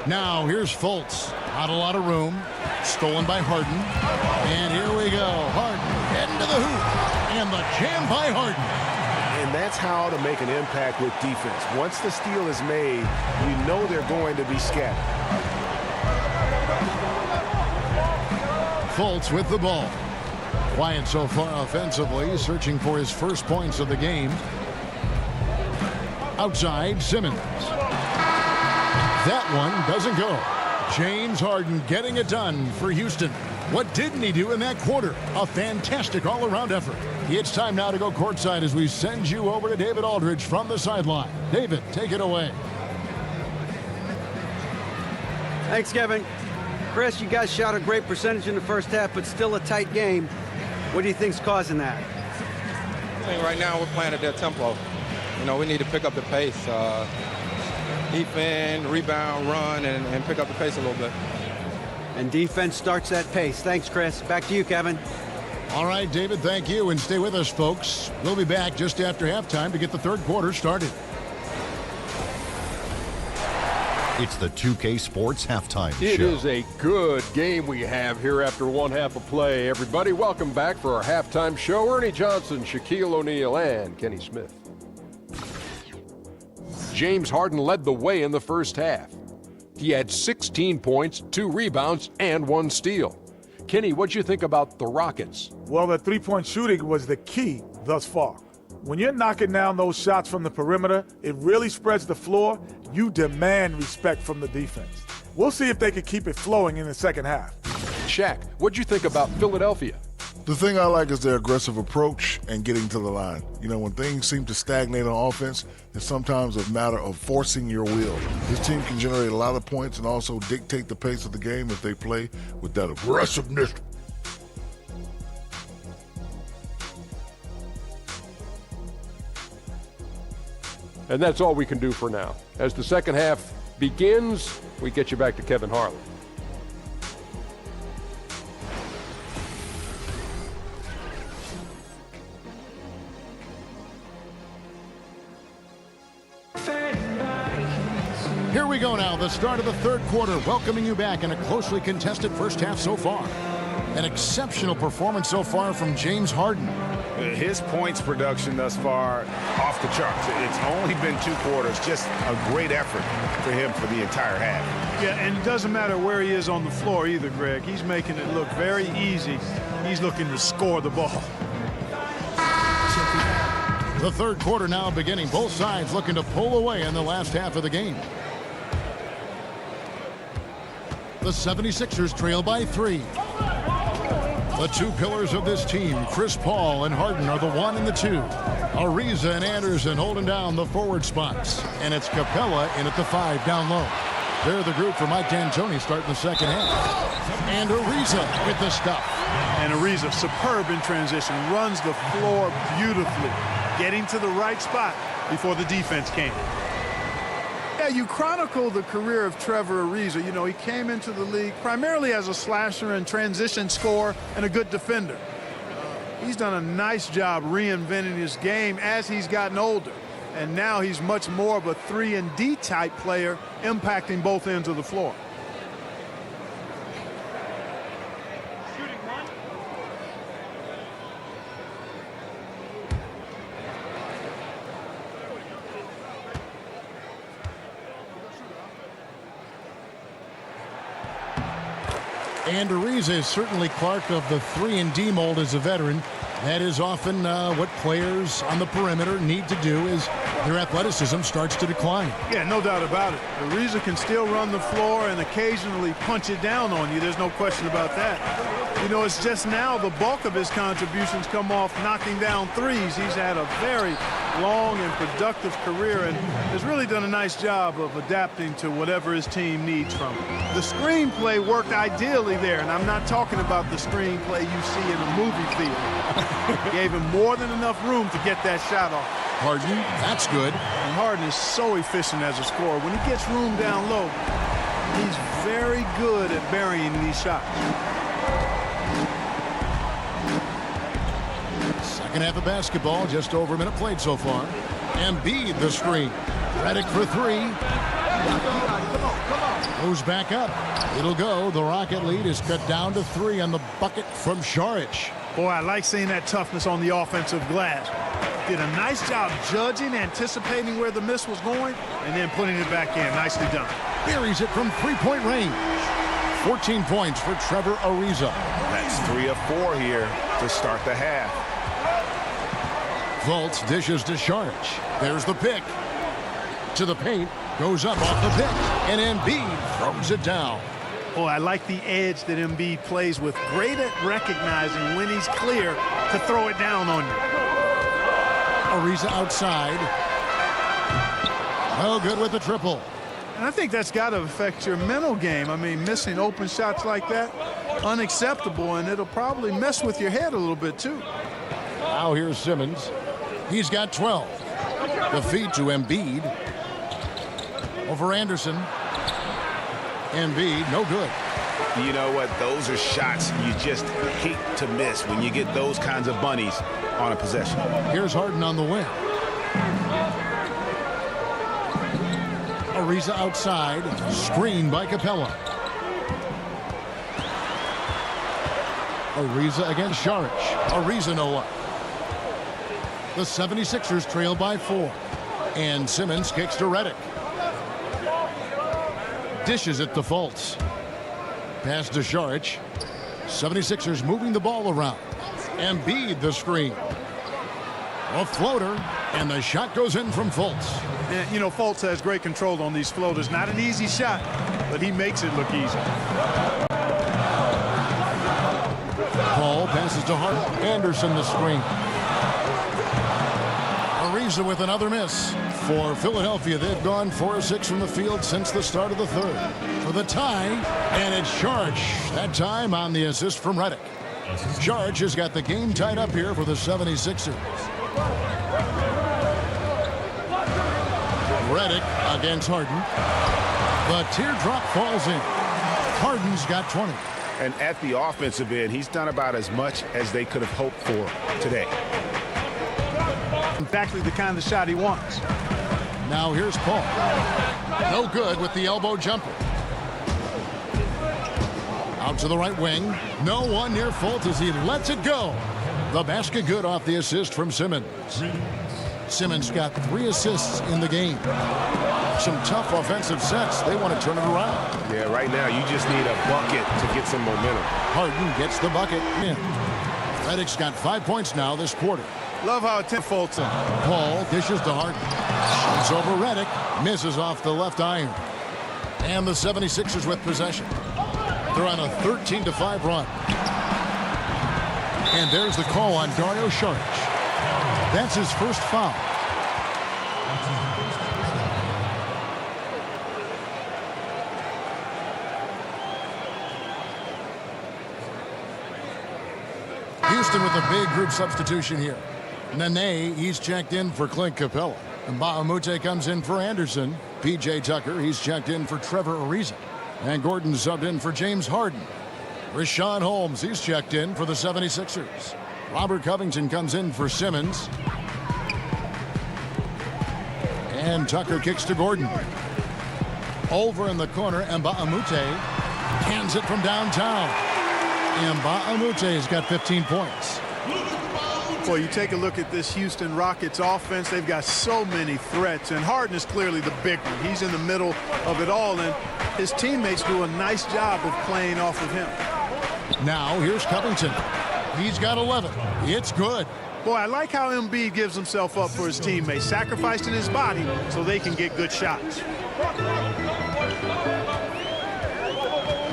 Now here's Fultz. Not a lot of room. Stolen by Harden. And here we go. Harden heading to the hoop. And the jam by Harden. And that's how to make an impact with defense. Once the steal is made, you know they're going to be scattered. Fultz with the ball. Quiet so far offensively, searching for his first points of the game. Outside, Simmons. That one doesn't go. James Harden getting it done for Houston. What didn't he do in that quarter? A fantastic all-around effort. It's time now to go courtside as we send you over to David Aldridge from the sideline. David, take it away. Thanks, Kevin. Chris, you guys shot a great percentage in the first half, but still a tight game. What do you think's causing that? I think right now we're playing at their tempo. You know, we need to pick up the pace. Defend, rebound, run, and pick up the pace a little bit. And defense starts that pace. Thanks, Chris. Back to you, Kevin. All right, David, thank you. And stay with us, folks. We'll be back just after halftime to get the third quarter started. It's the 2K Sports Halftime Show. It is a good game we have here after one half of play. Everybody, welcome back for our halftime show. Ernie Johnson, Shaquille O'Neal, and Kenny Smith. James Harden led the way in the first half. He had 16 points, 2 rebounds, and 1 steal. Kenny, what'd you think about the Rockets? Well, the three-point shooting was the key thus far. When you're knocking down those shots from the perimeter, it really spreads the floor. You demand respect from the defense. We'll see if they can keep it flowing in the second half. Shaq, what'd you think about Philadelphia? The thing I like is their aggressive approach and getting to the line. You know, when things seem to stagnate on offense, it's sometimes a matter of forcing your will. This team can generate a lot of points and also dictate the pace of the game if they play with that aggressiveness. And that's all we can do for now. As the second half begins, we get you back to Kevin Harlan. Here we go now, the start of the third quarter, welcoming you back in a closely contested first half so far. An exceptional performance so far from James Harden. His points production thus far off the charts. It's only been 2 quarters. Just a great effort for him for the entire half. Yeah, and it doesn't matter where he is on the floor either, Greg. He's making it look very easy. He's looking to score the ball. The third quarter now beginning. Both sides looking to pull away in the last half of the game. The 76ers trail by 3. The 2 pillars of this team, Chris Paul and Harden, are the 1 and the 2. Ariza and Anderson holding down the forward spots. And it's Capella in at the 5 down low. They're the group for Mike D'Antoni starting the second half. And Ariza with the stuff. And Ariza, superb in transition, runs the floor beautifully, getting to the right spot before the defense came. Yeah, you chronicle the career of Trevor Ariza. You know, he came into the league primarily as a slasher and transition scorer and a good defender. He's done a nice job reinventing his game as he's gotten older. And now he's much more of a 3-and-D type player, impacting both ends of the floor. And Ariza is certainly Clark of the 3-and-D mold as a veteran. That is often what players on the perimeter need to do as their athleticism starts to decline. Yeah, no doubt about it. Ariza can still run the floor and occasionally punch it down on you. There's no question about that. You know, it's just now the bulk of his contributions come off knocking down threes. He's had a very long and productive career and has really done a nice job of adapting to whatever his team needs from him. The screenplay worked ideally there, and I'm not talking about the screenplay you see in a movie theater. Gave him more than enough room to get that shot off. Harden, that's good. And Harden is so efficient as a scorer. When he gets room down low, he's very good at burying these shots. Second half of basketball, just over a minute played so far. Embiid the screen. Redick for 3. Goes back up. It'll go. The Rocket lead is cut down to 3 on the bucket from Šarić. Boy, I like seeing that toughness on the offensive glass. Did a nice job judging, anticipating where the miss was going, and then putting it back in. Nicely done. Buries it from 3-point range. 14 points for Trevor Ariza. That's 3 of 4 here to start the half. Fultz dishes to Šarić. There's the pick. To the paint. Goes up off the pick. And Embiid throws it down. Oh, I like the edge that Embiid plays with. Great at recognizing when he's clear to throw it down on you. Ariza outside. Oh, good with the triple. And I think that's got to affect your mental game. I mean, missing open shots like that, unacceptable, and it'll probably mess with your head a little bit, too. Now here's Simmons. He's got 12. The feed to Embiid. Over Anderson. Embiid, no good. You know what? Those are shots you just hate to miss when you get those kinds of bunnies on a possession. Here's Harden on the wing. Ariza outside. Screen by Capella. Ariza against Šarić. Ariza no luck. The 76ers trail by 4. And Simmons kicks to Redick. Dishes it to Fultz. Pass to Šarić. 76ers moving the ball around. Embiid the screen. A floater, and the shot goes in from Fultz. And, you know, Fultz has great control on these floaters. Not an easy shot, but he makes it look easy. Paul passes to Harden. Anderson the screen. Ariza with another miss. For Philadelphia, they've gone 4 of 6 from the field since the start of the third. For the tie, and it's Šarić. That time on the assist from Redick. Šarić has got the game tied up here for the 76ers. Redick against Harden. The teardrop falls in. Harden's got 20. And at the offensive end, he's done about as much as they could have hoped for today. Exactly the kind of shot he wants. Now here's Paul. No good with the elbow jumper. Out to the right wing. No one near Fultz as he lets it go. The basket good off the assist from Simmons. Simmons got 3 assists in the game. Some tough offensive sets. They want to turn it around. Yeah, right now you just need a bucket to get some momentum. Harden gets the bucket in. Redick's got 5 points now this quarter. Love how it Fultz in. Paul dishes to Harden. Shoots over Redick. Misses off the left iron. And the 76ers with possession. They're on a 13-5 run. And there's the call on Dario Saric. That's his first foul. Houston with a big group substitution here. Nene, he's checked in for Clint Capella. And Mbah-a-Moute comes in for Anderson. P.J. Tucker, he's checked in for Trevor Ariza. And Gordon subbed in for James Harden. Richaun Holmes, he's checked in for the 76ers. Robert Covington comes in for Simmons. And Tucker kicks to Gordon. Over in the corner, Mbah-a-Moute hands it from downtown. Mbah-a-Moute's got 15 points. Well, you take a look at this Houston Rockets offense. They've got so many threats, and Harden is clearly the big one. He's in the middle of it all, and his teammates do a nice job of playing off of him. Now here's Covington. He's got 11. It's good. Boy, I like how Embiid gives himself up for his teammates, sacrificing his body so they can get good shots.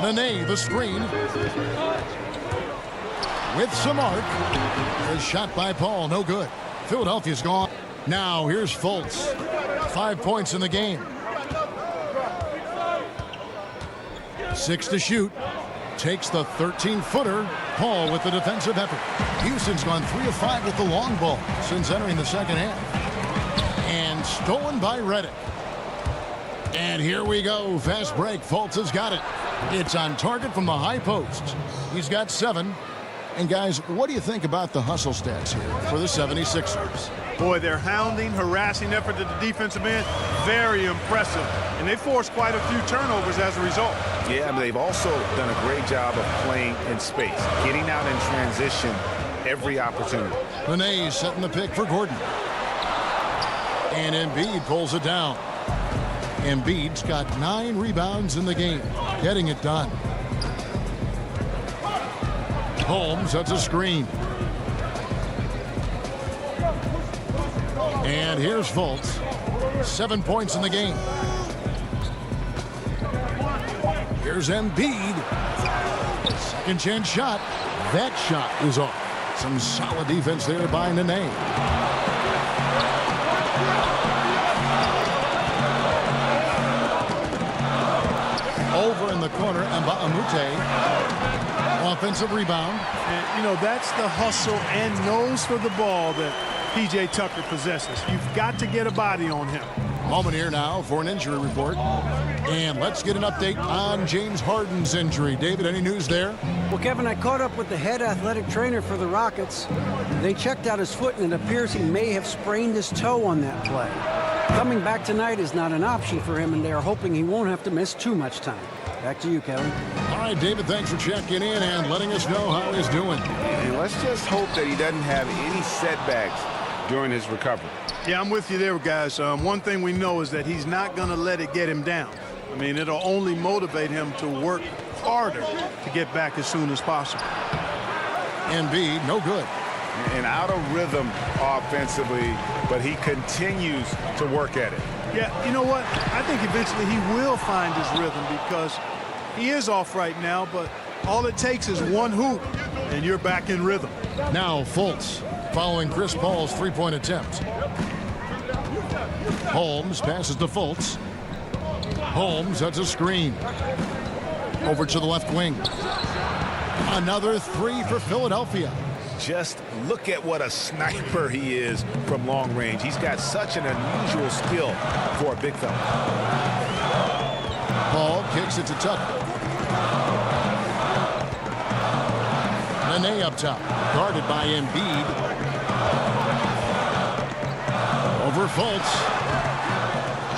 Nene, the screen. With some arc. A shot by Paul, no good. Philadelphia's gone. Now here's Fultz. 5 points in the game. 6 to shoot. Takes the 13-footer. Paul with the defensive effort. Houston's gone 3 of 5 with the long ball since entering the second half. And stolen by Redick. And here we go. Fast break. Fultz has got it. It's on target from the high post. He's got 7. And guys, what do you think about the hustle stats here for the 76ers? Boy, their hounding, harassing effort at the defensive end, very impressive. And they forced quite a few turnovers as a result. Yeah, they've also done a great job of playing in space, getting out in transition every opportunity. Nene setting the pick for Gordon. And Embiid pulls it down. Embiid's got 9 rebounds in the game, getting it done. Holmes, that's a screen. And here's Fultz. 7 points in the game. Here's Embiid. Second chance shot. That shot is off. Some solid defense there by Nene. Over in the corner, Mbah-a-Moute. Offensive rebound. And, you know, that's the hustle and nose for the ball that P.J. Tucker possesses. You've got to get a body on him. Moment here now for an injury report. And let's get an update on James Harden's injury. David, any news there? Well, Kevin, I caught up with the head athletic trainer for the Rockets. They checked out his foot, and it appears he may have sprained his toe on that play. Coming back tonight is not an option for him, and they are hoping he won't have to miss too much time. Back to you, Kevin. All right, David, thanks for checking in and letting us know how he's doing. And let's just hope that he doesn't have any setbacks during his recovery. Yeah, I'm with you there, guys. One thing we know is that he's not going to let it get him down. I mean, it'll only motivate him to work harder to get back as soon as possible. Embiid, no good. And out of rhythm offensively, but he continues to work at it. Yeah, you know what? I think eventually he will find his rhythm because he is off right now, but all it takes is one hoop, and you're back in rhythm. Now Fultz following Chris Paul's three-point attempt. Holmes passes to Fultz. Holmes, that's a screen. Over to the left wing. Another 3 for Philadelphia. just look at what a sniper he is from long range. He's got such an unusual skill for a big fella. Paul kicks it to Tucker. Nene up top, guarded by Embiid. Over Fultz.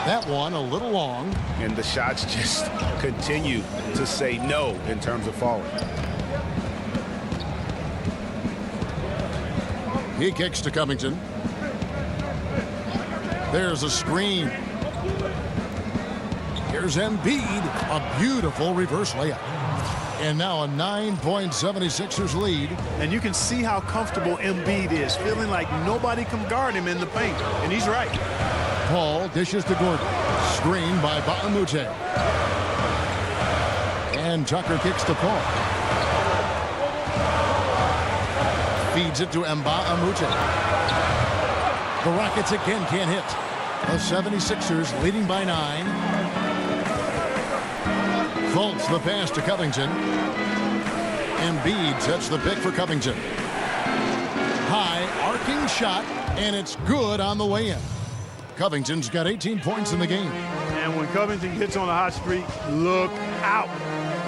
That one a little long. And the shots just continue to say no in terms of falling. He kicks to Covington. There's a screen. Here's Embiid. A beautiful reverse layup. And now a 9-point 76ers lead. And you can see how comfortable Embiid is, feeling like nobody can guard him in the paint. And he's right. Paul dishes to Gordon. Screen by Ba'amute. And Tucker kicks to Paul. Feeds it to Mba'amute. The Rockets again can't hit. The 76ers leading by 9. Fultz the pass to Covington. Embiid sets the pick for Covington. High arcing shot, and it's good on the way in. Covington's got 18 points in the game. And when Covington gets on a hot streak, look out.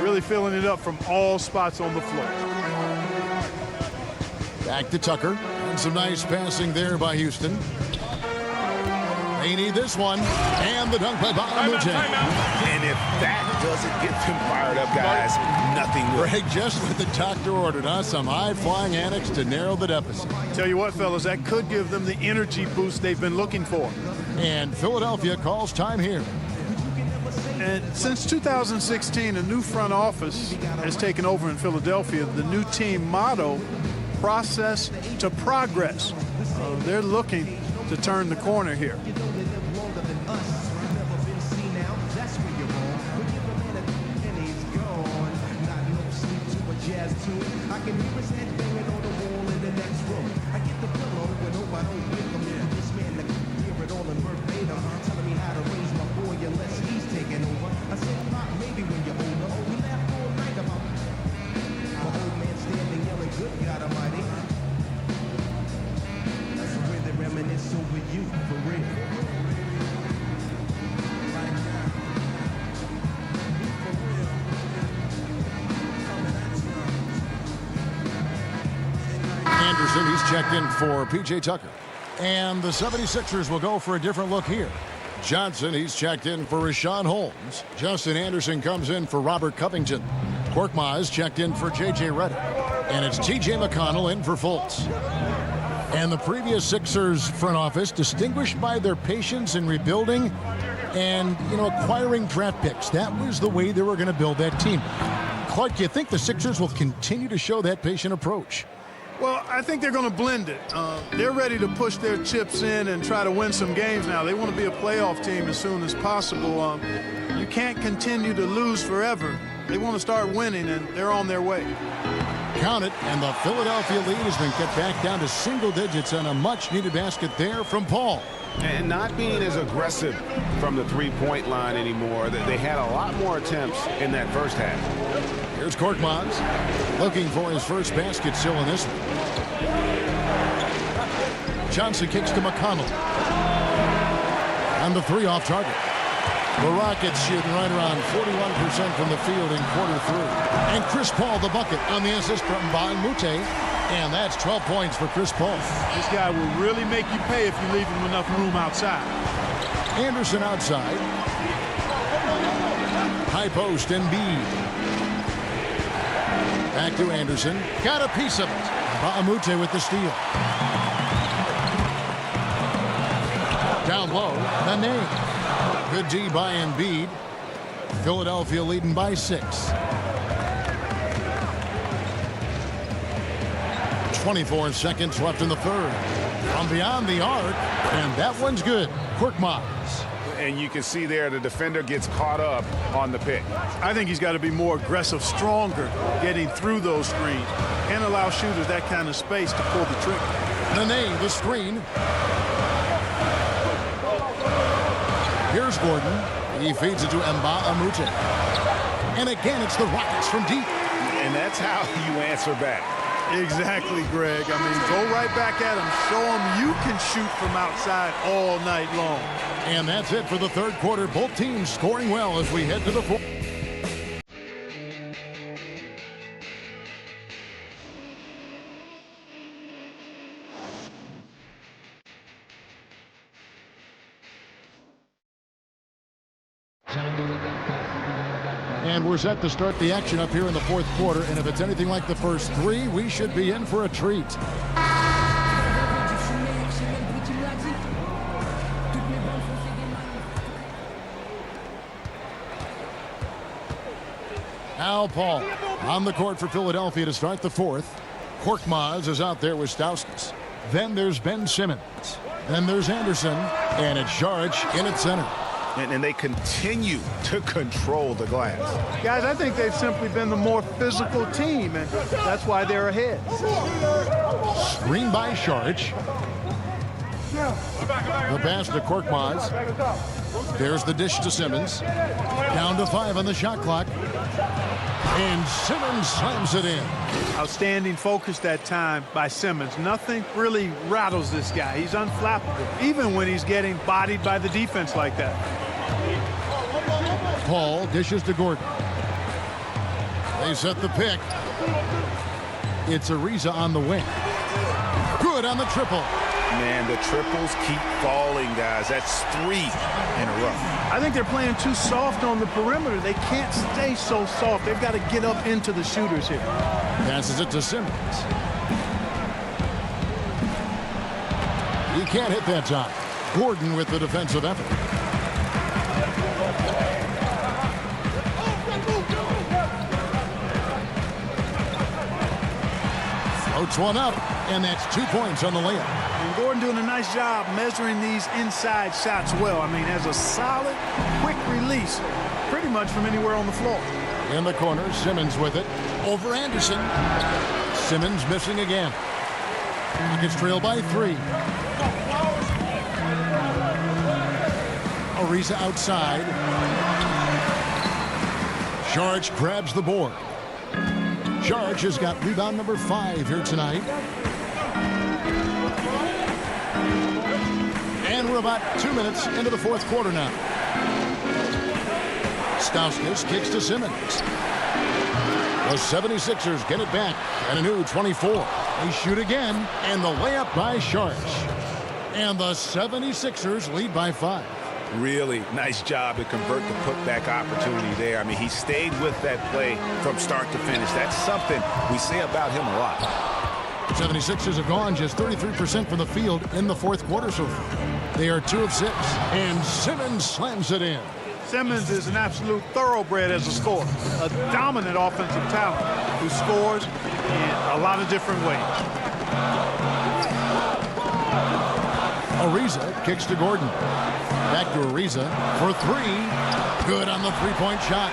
Really filling it up from all spots on the floor. Back to Tucker. And some nice passing there by Houston. They need this one. And the dunk by Ba'amute. And if that doesn't get them fired up, guys, nothing will. Greg, just what the doctor ordered, huh? Some high-flying antics to narrow the deficit. Tell you what, fellas, that could give them the energy boost they've been looking for. And Philadelphia calls time here. And since 2016, a new front office has taken over in Philadelphia. The new team motto, process to progress. They're looking to turn the corner here. Anderson, he's checked in for P.J. Tucker. And the 76ers will go for a different look here. Johnson, he's checked in for Richaun Holmes. Justin Anderson comes in for Robert Covington. Korkmaz checked in for J.J. Redick. And it's T.J. McConnell in for Fultz. And the previous Sixers front office distinguished by their patience in rebuilding and, acquiring draft picks. That was the way they were going to build that team. Clark, do you think the Sixers will continue to show that patient approach? Well, I think they're going to blend it. They're ready to push their chips in and try to win some games now. They want to be a playoff team as soon as possible. You can't continue to lose forever. They want to start winning, and they're on their way. Count it, and the Philadelphia lead has been kept back down to single digits on a much-needed basket there from Paul. And not being as aggressive from the three-point line anymore. They had a lot more attempts in that first half. Here's Korkmaz looking for his first basket still in this one. Johnson kicks to McConnell. And the three off target. The Rockets shooting right around 41% from the field in quarter 3. And Chris Paul the bucket on the assist from Ba'amute. And that's 12 points for Chris Paul. This guy will really make you pay if you leave him enough room outside. Anderson outside. High post, Embiid. Back to Anderson. Got a piece of it. Ba'amute with the steal. Down low, Nene. Good D by Embiid. Philadelphia leading by 6. 24 seconds left in the third. From beyond the arc, and that one's good. Korkmaz. And you can see there the defender gets caught up on the pick. I think he's got to be more aggressive, stronger, getting through those screens. Can't allow shooters that kind of space to pull the trigger. Nene, the screen. Here's Gordon. He feeds it to Mba'amute. And again, it's the Rockets from deep. And that's how you answer back. Exactly, Greg. I mean, go right back at him. Show him you can shoot from outside all night long. And that's it for the third quarter. Both teams scoring well as we head to the fourth. And we're set to start the action up here in the fourth quarter. And if it's anything like the first three, we should be in for a treat. Al Paul on the court for Philadelphia to start the fourth. Korkmaz is out there with Stauskas. Then there's Ben Simmons. Then there's Anderson. And it's Saric in at center. And they continue to control the glass. Guys, I think they've simply been the more physical team, and that's why they're ahead. Screen by Saric. The pass to Korkmaz. There's the dish to Simmons. Down to 5 on the shot clock. And Simmons slams it in. Outstanding focus that time by Simmons. Nothing really rattles this guy. He's unflappable, even when he's getting bodied by the defense like that. Paul dishes to Gordon. They set the pick. It's Ariza on the wing. Good on the triple. Man, the triples keep falling, guys. That's 3 in a row. I think they're playing too soft on the perimeter. They can't stay so soft. They've got to get up into the shooters here. Passes it to Simmons. He can't hit that time. Gordon with the defensive effort. Floats one up, and that's 2 points on the layup. And Gordon doing a nice job measuring these inside shots well. I mean, has a solid, quick release pretty much from anywhere on the floor. In the corner, Simmons with it. Over Anderson. Simmons missing again. Rockets trail by 3. Ariza outside. Saric grabs the board. Saric has got rebound number 5 here tonight. And we're about 2 minutes into the fourth quarter now. Stauskas kicks to Simmons. The 76ers get it back at a new 24. They shoot again, and the layup by Saric. And the 76ers lead by 5. Really nice job to convert the putback opportunity there. I mean, he stayed with that play from start to finish. That's something we say about him a lot. 76ers have gone just 33% from the field in the fourth quarter so far. They are 2 of 6, and Simmons slams it in. Simmons is an absolute thoroughbred as a scorer, a dominant offensive talent who scores in a lot of different ways. Ariza kicks to Gordon. Back to Ariza for 3. Good on the three-point shot.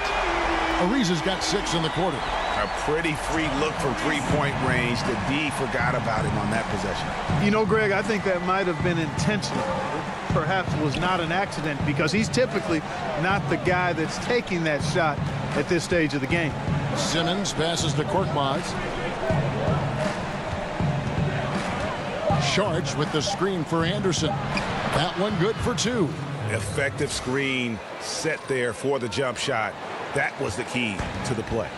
Ariza's got 6 in the quarter. A pretty free look from three-point range. The D forgot about him on that possession. You know, Greg, I think that might have been intentional. Perhaps was not an accident because he's typically not the guy that's taking that shot at this stage of the game. Simmons passes to Korkmaz. Saric with the screen for Anderson. That one good for 2. Effective screen set there for the jump shot. That was the key to the play.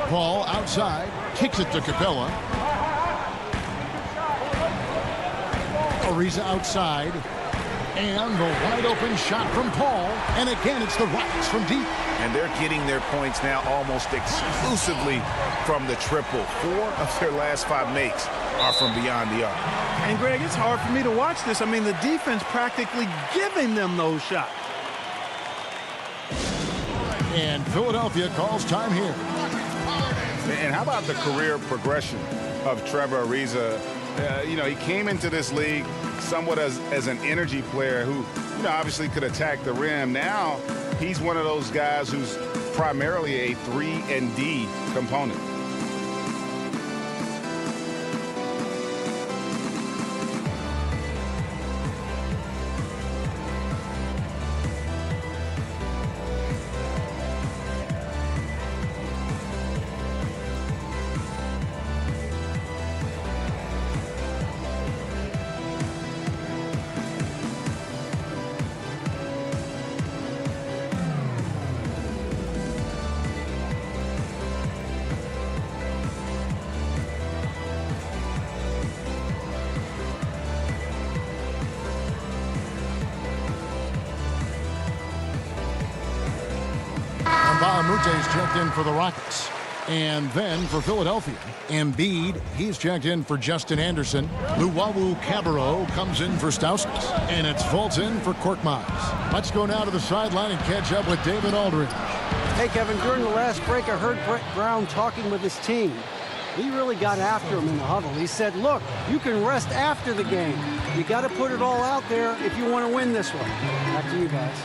Paul outside, kicks it to Capella. Ariza outside, and the wide open shot from Paul, and again it's the Rockets from deep. And they're getting their points now almost exclusively from the triple. 4 of their last 5 makes are from beyond the arc. And Greg, it's hard for me to watch this. I mean, the defense practically giving them those shots. And Philadelphia calls time here. And how about the career progression of Trevor Ariza? You know, he came into this league somewhat as an energy player who, you know, obviously could attack the rim. Now he's one of those guys who's primarily a 3-and-D component. he's checked in for the Rockets. And then for Philadelphia, Embiid, he's checked in for Justin Anderson. Luwawu Cabarro comes in for Stauskas. And it's Fulton for Korkmaz. Let's go now to the sideline and catch up with David Aldridge. Hey, Kevin, during the last break, I heard Brett Brown talking with his team. He really got after him in the huddle. He said, look, you can rest after the game. You got to put it all out there if you want to win this one. Back to you guys.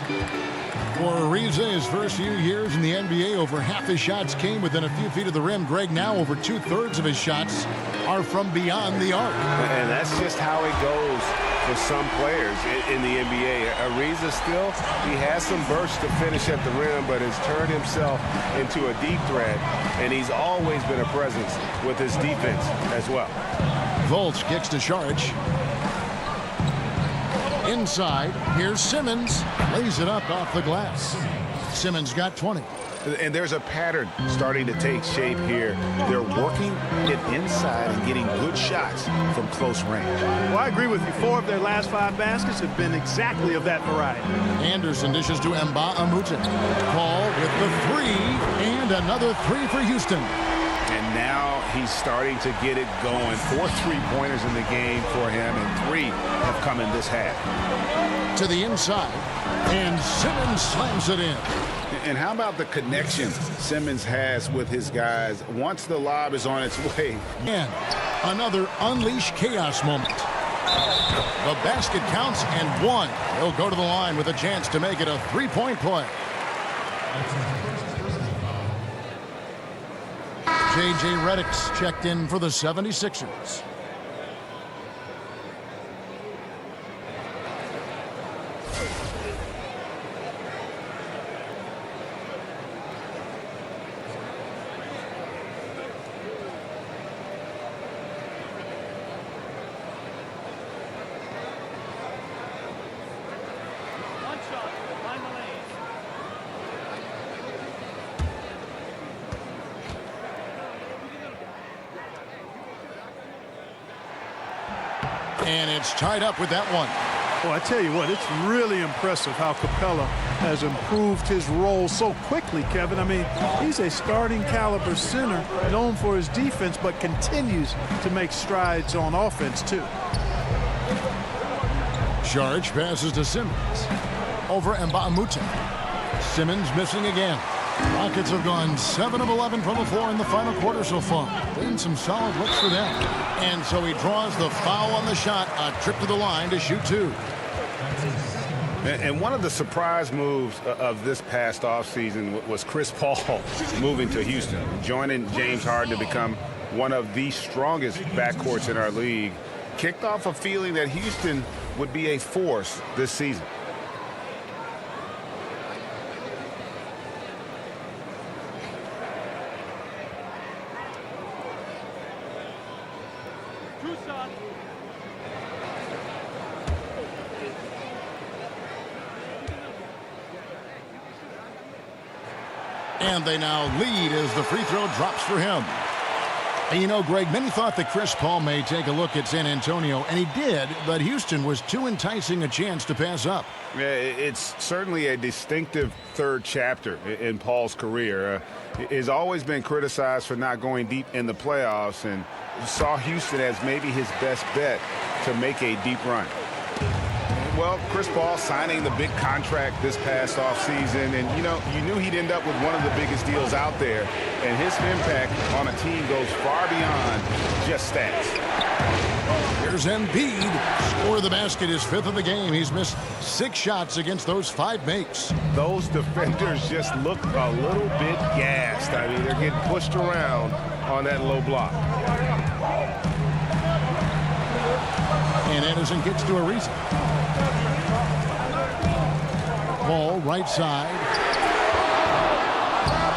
For Ariza, his first few years in the NBA, over half his shots came within a few feet of the rim. Greg, now over 2/3 of his shots are from beyond the arc. And that's just how it goes for some players in the NBA. Ariza still, he has some burst to finish at the rim, but has turned himself into a deep threat, and he's always been a presence with his defense as well. Volts kicks to Saric. Inside, here's Simmons. Lays it up off the glass. Simmons got 20. And there's a pattern starting to take shape here. They're working it inside and getting good shots from close range. Well, I agree with you. 4 of their last 5 baskets have been exactly of that variety. Anderson dishes to Mbah a Moute. Paul with the 3, and another 3 for Houston. And now he's starting to get it going. 4 3-pointers in the game for him, and 3 have come in this half. To the inside, and Simmons slams it in. And how about the connection Simmons has with his guys once the lob is on its way? And another unleash chaos moment. The basket counts and 1. He'll go to the line with a chance to make it a 3-point play. J.J. Redick's checked in for the 76ers. And it's tied up with that one. Well, I tell you what, it's really impressive how Capella has improved his role so quickly, Kevin. I mean, he's a starting caliber center known for his defense, but continues to make strides on offense, too. Saric passes to Simmons. Over Mbah a Moute. Simmons missing again. Rockets have gone 7 of 11 from the floor in the final quarter so far. Been some solid looks for them. And so he draws the foul on the shot. A trip to the line to shoot 2. And one of the surprise moves of this past offseason was Chris Paul moving to Houston, joining James Harden to become one of the strongest backcourts in our league. Kicked off a feeling that Houston would be a force this season. And they now lead as the free throw drops for him. And you know, Greg, many thought that Chris Paul may take a look at San Antonio, and he did, but Houston was too enticing a chance to pass up. Yeah, it's certainly a distinctive third chapter in Paul's career. He's always been criticized for not going deep in the playoffs, and saw Houston as maybe his best bet to make a deep run. Well, Chris Paul signing the big contract this past offseason, and you knew he'd end up with one of the biggest deals out there, and his impact on a team goes far beyond just stats. Here's Embiid. Score of the basket, his 5th of the game. He's missed 6 shots against those 5 makes. Those defenders just look a little bit gassed. I mean, they're getting pushed around on that low block. And Anderson gets to Ariza. Ball right side.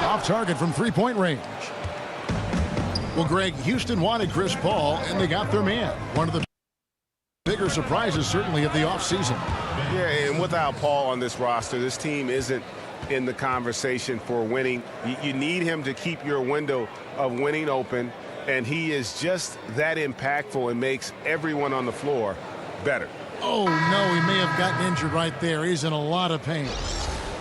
Off target from 3-point range. Well, Greg, Houston wanted Chris Paul, and they got their man. One of the bigger surprises, certainly, of the offseason. Yeah, and without Paul on this roster, this team isn't in the conversation for winning. You need him to keep your window of winning open, and he is just that impactful and makes everyone on the floor better. Oh, no, he may have gotten injured right there. He's in a lot of pain.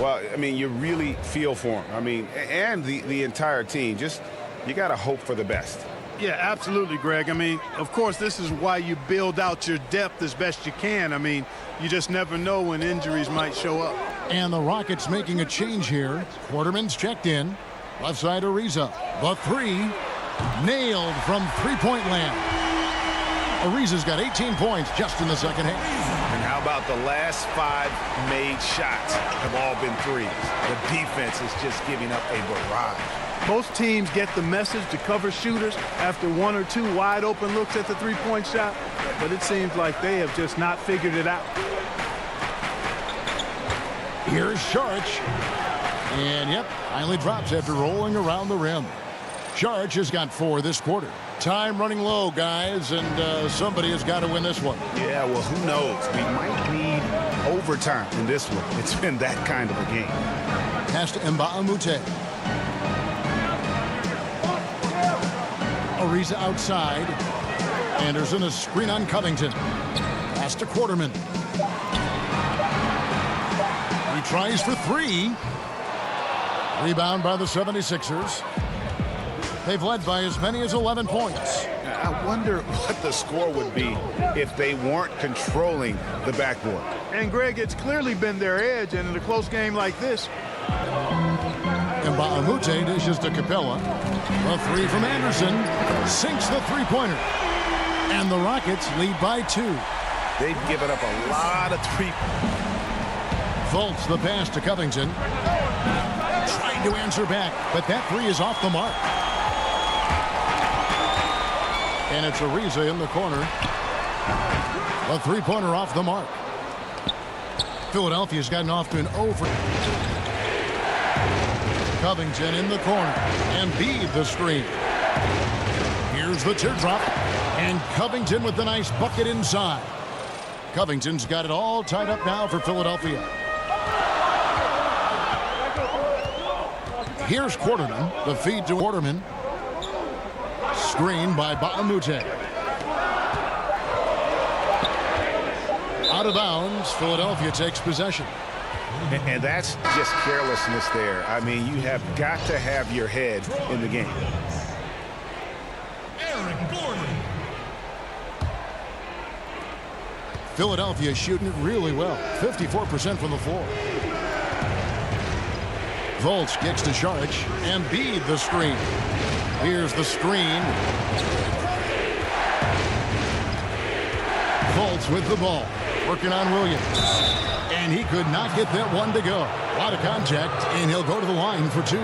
Well, I mean, you really feel for him. I mean, and the entire team. Just, you got to hope for the best. Yeah, absolutely, Greg. I mean, of course, this is why you build out your depth as best you can. I mean, you just never know when injuries might show up. And the Rockets making a change here. Quarterman's checked in. Left side Ariza. The three. Nailed from three-point land. Ariza's got 18 points just in the second half. And how about the last 5 made shots have all been threes? The defense is just giving up a barrage. Most teams get the message to cover shooters after 1 or 2 wide open looks at the three-point shot, but it seems like they have just not figured it out. Here's Saric. And yep, finally drops after rolling around the rim. Saric has got 4 this quarter. Time running low, guys, and somebody has got to win this one. Yeah, well, who knows? We might need overtime in this one. It's been that kind of a game. Pass to Mbamute. Ariza outside. Anderson a screen on Covington. Pass to Quarterman. He tries for 3. Rebound by the 76ers. They've led by as many as 11 points. I wonder what the score would be if they weren't controlling the backboard. And, Greg, it's clearly been their edge, and in a close game like this. Mbamute dishes to Capella. A 3 from Anderson. Sinks the three-pointer. And the Rockets lead by 2. They've given up a lot of three. Fultz the pass to Covington. Trying to answer back, but that 3 is off the mark. And it's Ariza in the corner. A three-pointer off the mark. Philadelphia's gotten off to an over. Covington in the corner. Embiid the screen. Here's the teardrop. And Covington with the nice bucket inside. Covington's got it all tied up now for Philadelphia. Here's Quarterman. The feed to Quarterman. Screen by Mbamute. Out of bounds. Philadelphia takes possession. And that's just carelessness there. I mean, you have got to have your head in the game. Eric Gordon. Philadelphia shooting it really well. 54% from the floor. Fultz kicks to Saric. Embiid the screen. Here's the screen. Fultz with the ball. Working on Williams. And he could not get that one to go. A lot of contact, and he'll go to the line for 2.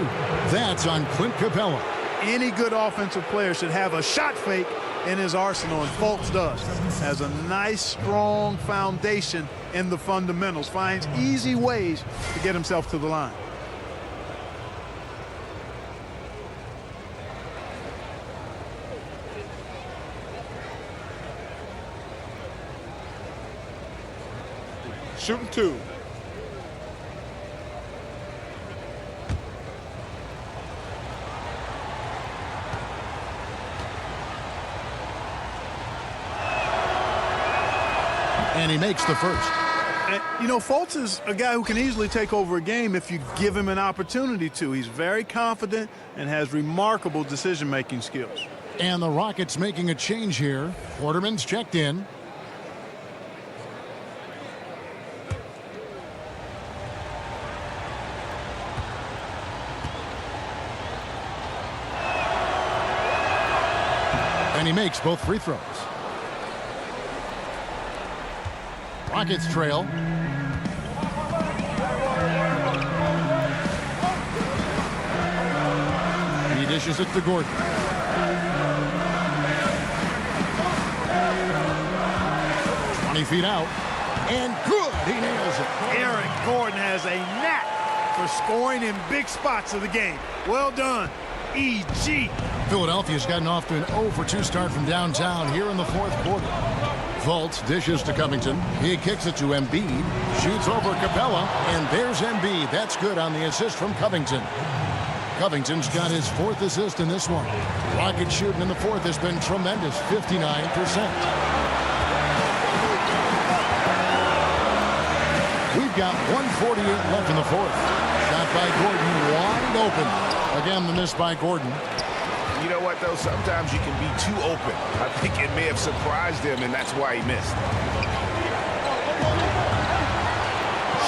That's on Clint Capella. Any good offensive player should have a shot fake in his arsenal, and Fultz does. Has a nice, strong foundation in the fundamentals. Finds easy ways to get himself to the line. Shooting 2. And he makes the first. And, you know, Fultz is a guy who can easily take over a game if you give him an opportunity to. He's very confident and has remarkable decision-making skills. And the Rockets making a change here. Quarterman's checked in. And he makes both free throws. Rockets trail. He dishes it to Gordon. Feet out, and good, he nails it. Eric Gordon has a knack for scoring in big spots of the game. Well done, EG. Philadelphia's gotten off to an 0-for-2 start from downtown here in the 4th quarter. Fultz dishes to Covington. He kicks it to Embiid. Shoots over Capella, and there's Embiid. That's good on the assist from Covington. Covington's got his 4th assist in this one. Rocket shooting in the 4th has been tremendous, 59%. We've We've got 1:48 left in the fourth. Shot by Gordon, wide open. Again, the miss by Gordon. You know what, though? Sometimes you can be too open. I think it may have surprised him, and that's why he missed.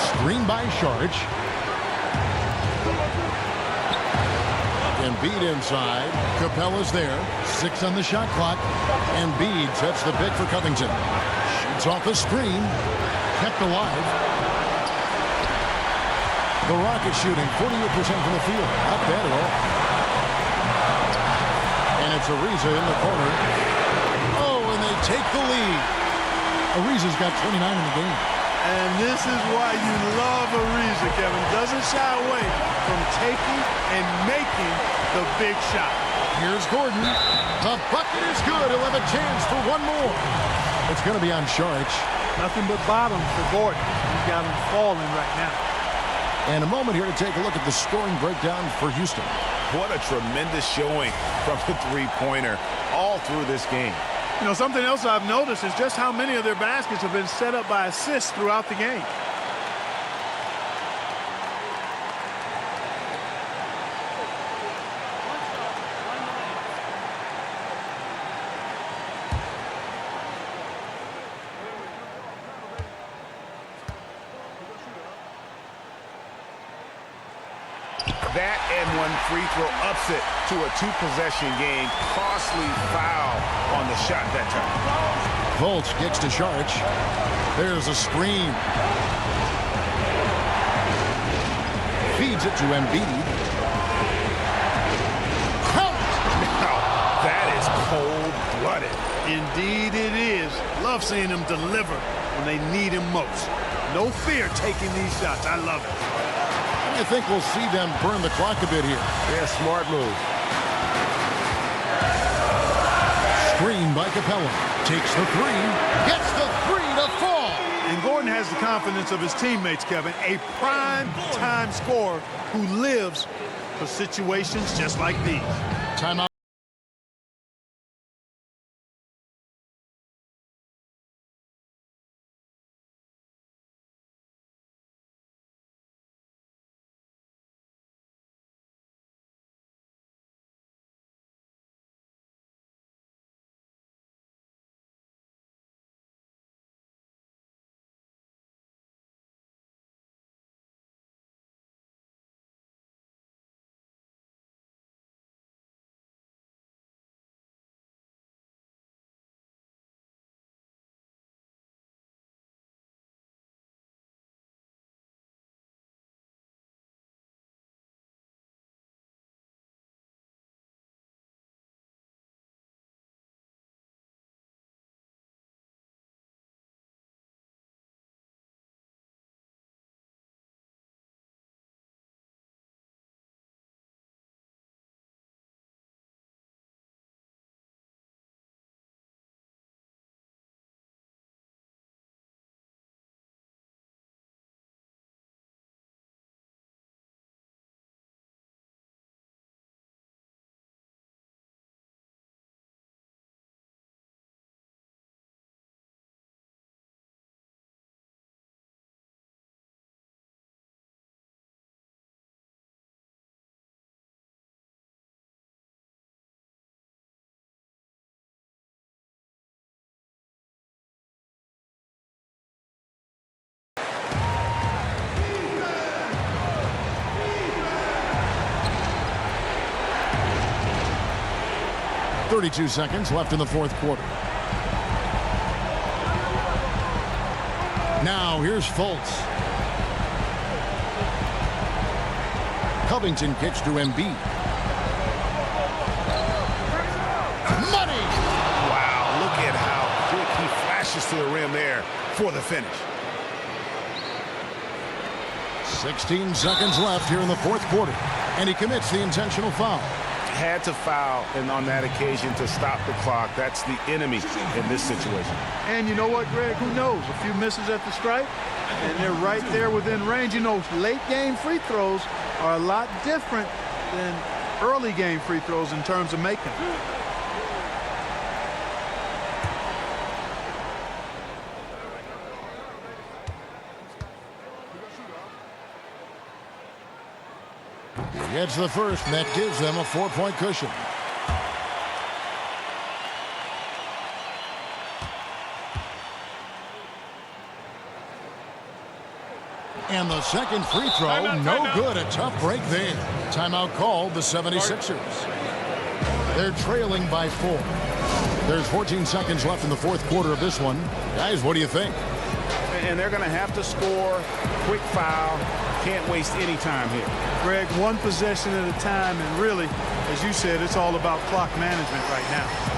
Screen by Saric. Embiid inside. Capella's there. 6 on the shot clock. Embiid sets the pick for Covington. Shoots off the screen. Kept alive. The Rockets shooting 48% from the field. Not bad at all. And it's Ariza in the corner. Oh, and they take the lead. Ariza's got 29 in the game. And this is why you love Ariza, Kevin. Doesn't shy away from taking and making the big shot. Here's Gordon. The bucket is good. He'll have a chance for one more. It's going to be on Saric. Nothing but bottom for Gordon. He's got him falling right now. And a moment here to take a look at the scoring breakdown for Houston. What a tremendous showing from the three-pointer all through this game. You know, something else I've noticed is just how many of their baskets have been set up by assists throughout the game. That and one free throw ups it to a two-possession game. Costly foul on the shot that time. Fultz kicks to Saric. There's a screen. Feeds it to Embiid. Count! Now, that is cold-blooded. Indeed it is. Love seeing them deliver when they need him most. No fear taking these shots. I love it. I think we'll see them burn the clock a bit here. Yeah, smart move. Screen by Capella. Takes the three. Gets the three to fall. And Gordon has the confidence of his teammates, Kevin. A prime-time scorer who lives for situations just like these. Timeout. .32 seconds left in the fourth quarter. Now here's Fultz. Covington kicks to Embiid. Money! Wow, look at how quick he flashes to the rim there for the finish. 16 seconds left here in the fourth quarter, and he commits the intentional foul. Had to foul, and on that occasion to stop the clock. That's the enemy in this situation. And you know what, Greg? Who knows? A few misses at the stripe, and they're right there within range. You know, late-game free throws are a lot different than early-game free throws in terms of making. gets the first, and that gives them a 4-point cushion. And the second free throw, no good. A tough break there. Timeout called the 76ers. They're trailing by 4. There's 14 seconds left in the fourth quarter of this one. Guys, what do you think? And they're going to have to score. Quick foul. Can't waste any time here. Greg, one possession at a time, and really, as you said, it's all about clock management right now.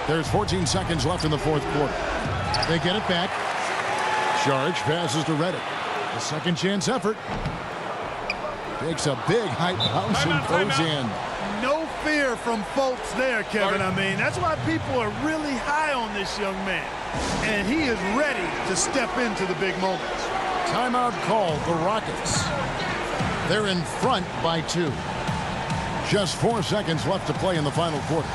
There's 14 seconds left in the fourth quarter. They get it back. Saric passes to Redick. A second chance effort. Takes a big high bounce and goes in. No fear from Fultz there, Kevin. I mean, that's why people are really high on this young man. And he is ready to step into the big moments. Timeout called the Rockets. They're in front by 2. Just 4 seconds left to play in the final quarter.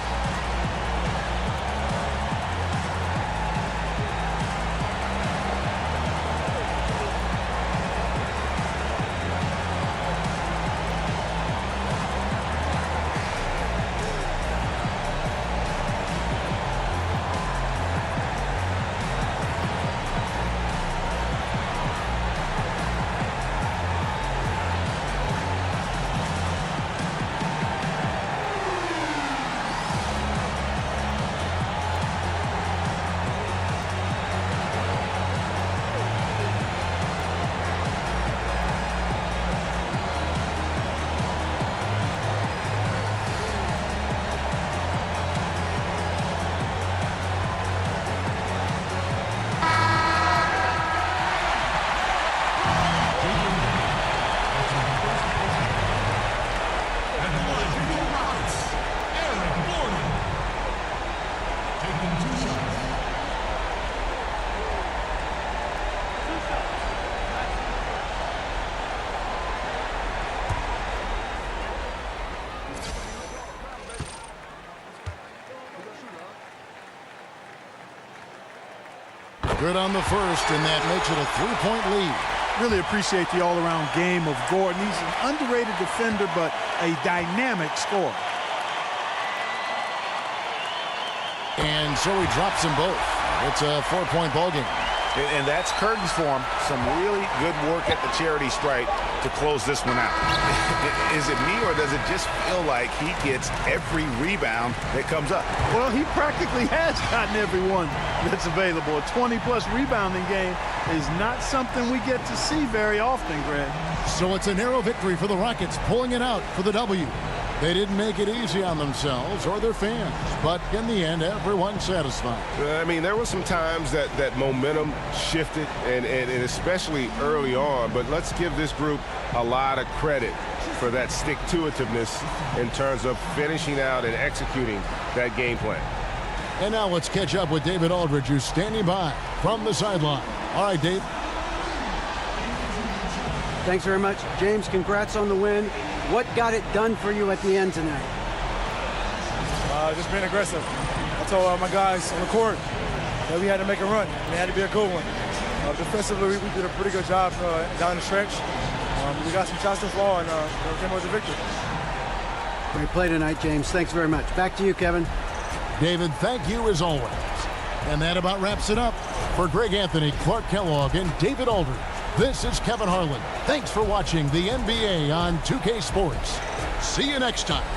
Good on the first, and that makes it a 3-point lead. Really appreciate the all-around game of Gordon. He's an underrated defender, but a dynamic scorer. And so he drops them both. It's a 4-point ball game. And that's curtains for him. Some really good work at the charity stripe to close this one out. Is it me, or does it just feel like he gets every rebound that comes up? Well, he practically has gotten every one that's available. A 20-plus rebounding game is not something we get to see very often, Greg. So it's a narrow victory for the Rockets, pulling it out for the W. They didn't make it easy on themselves or their fans, but in the end, everyone's satisfied. I mean, there were some times that momentum shifted, and especially early on, but let's give this group a lot of credit for that stick-to-itiveness in terms of finishing out and executing that game plan. And now let's catch up with David Aldridge, who's standing by from the sideline. All right, Dave. Thanks very much. James, congrats on the win. What got it done for you at the end tonight? Just being aggressive. I told my guys on the court that we had to make a run. It had to be a good one. Defensively, we did a pretty good job down the stretch. We got some shots to fall, and we came with the victory. Great play tonight, James. Thanks very much. Back to you, Kevin. David, thank you as always. And that about wraps it up. For Greg Anthony, Clark Kellogg, and David Aldridge, this is Kevin Harlan. Thanks for watching the NBA on 2K Sports. See you next time.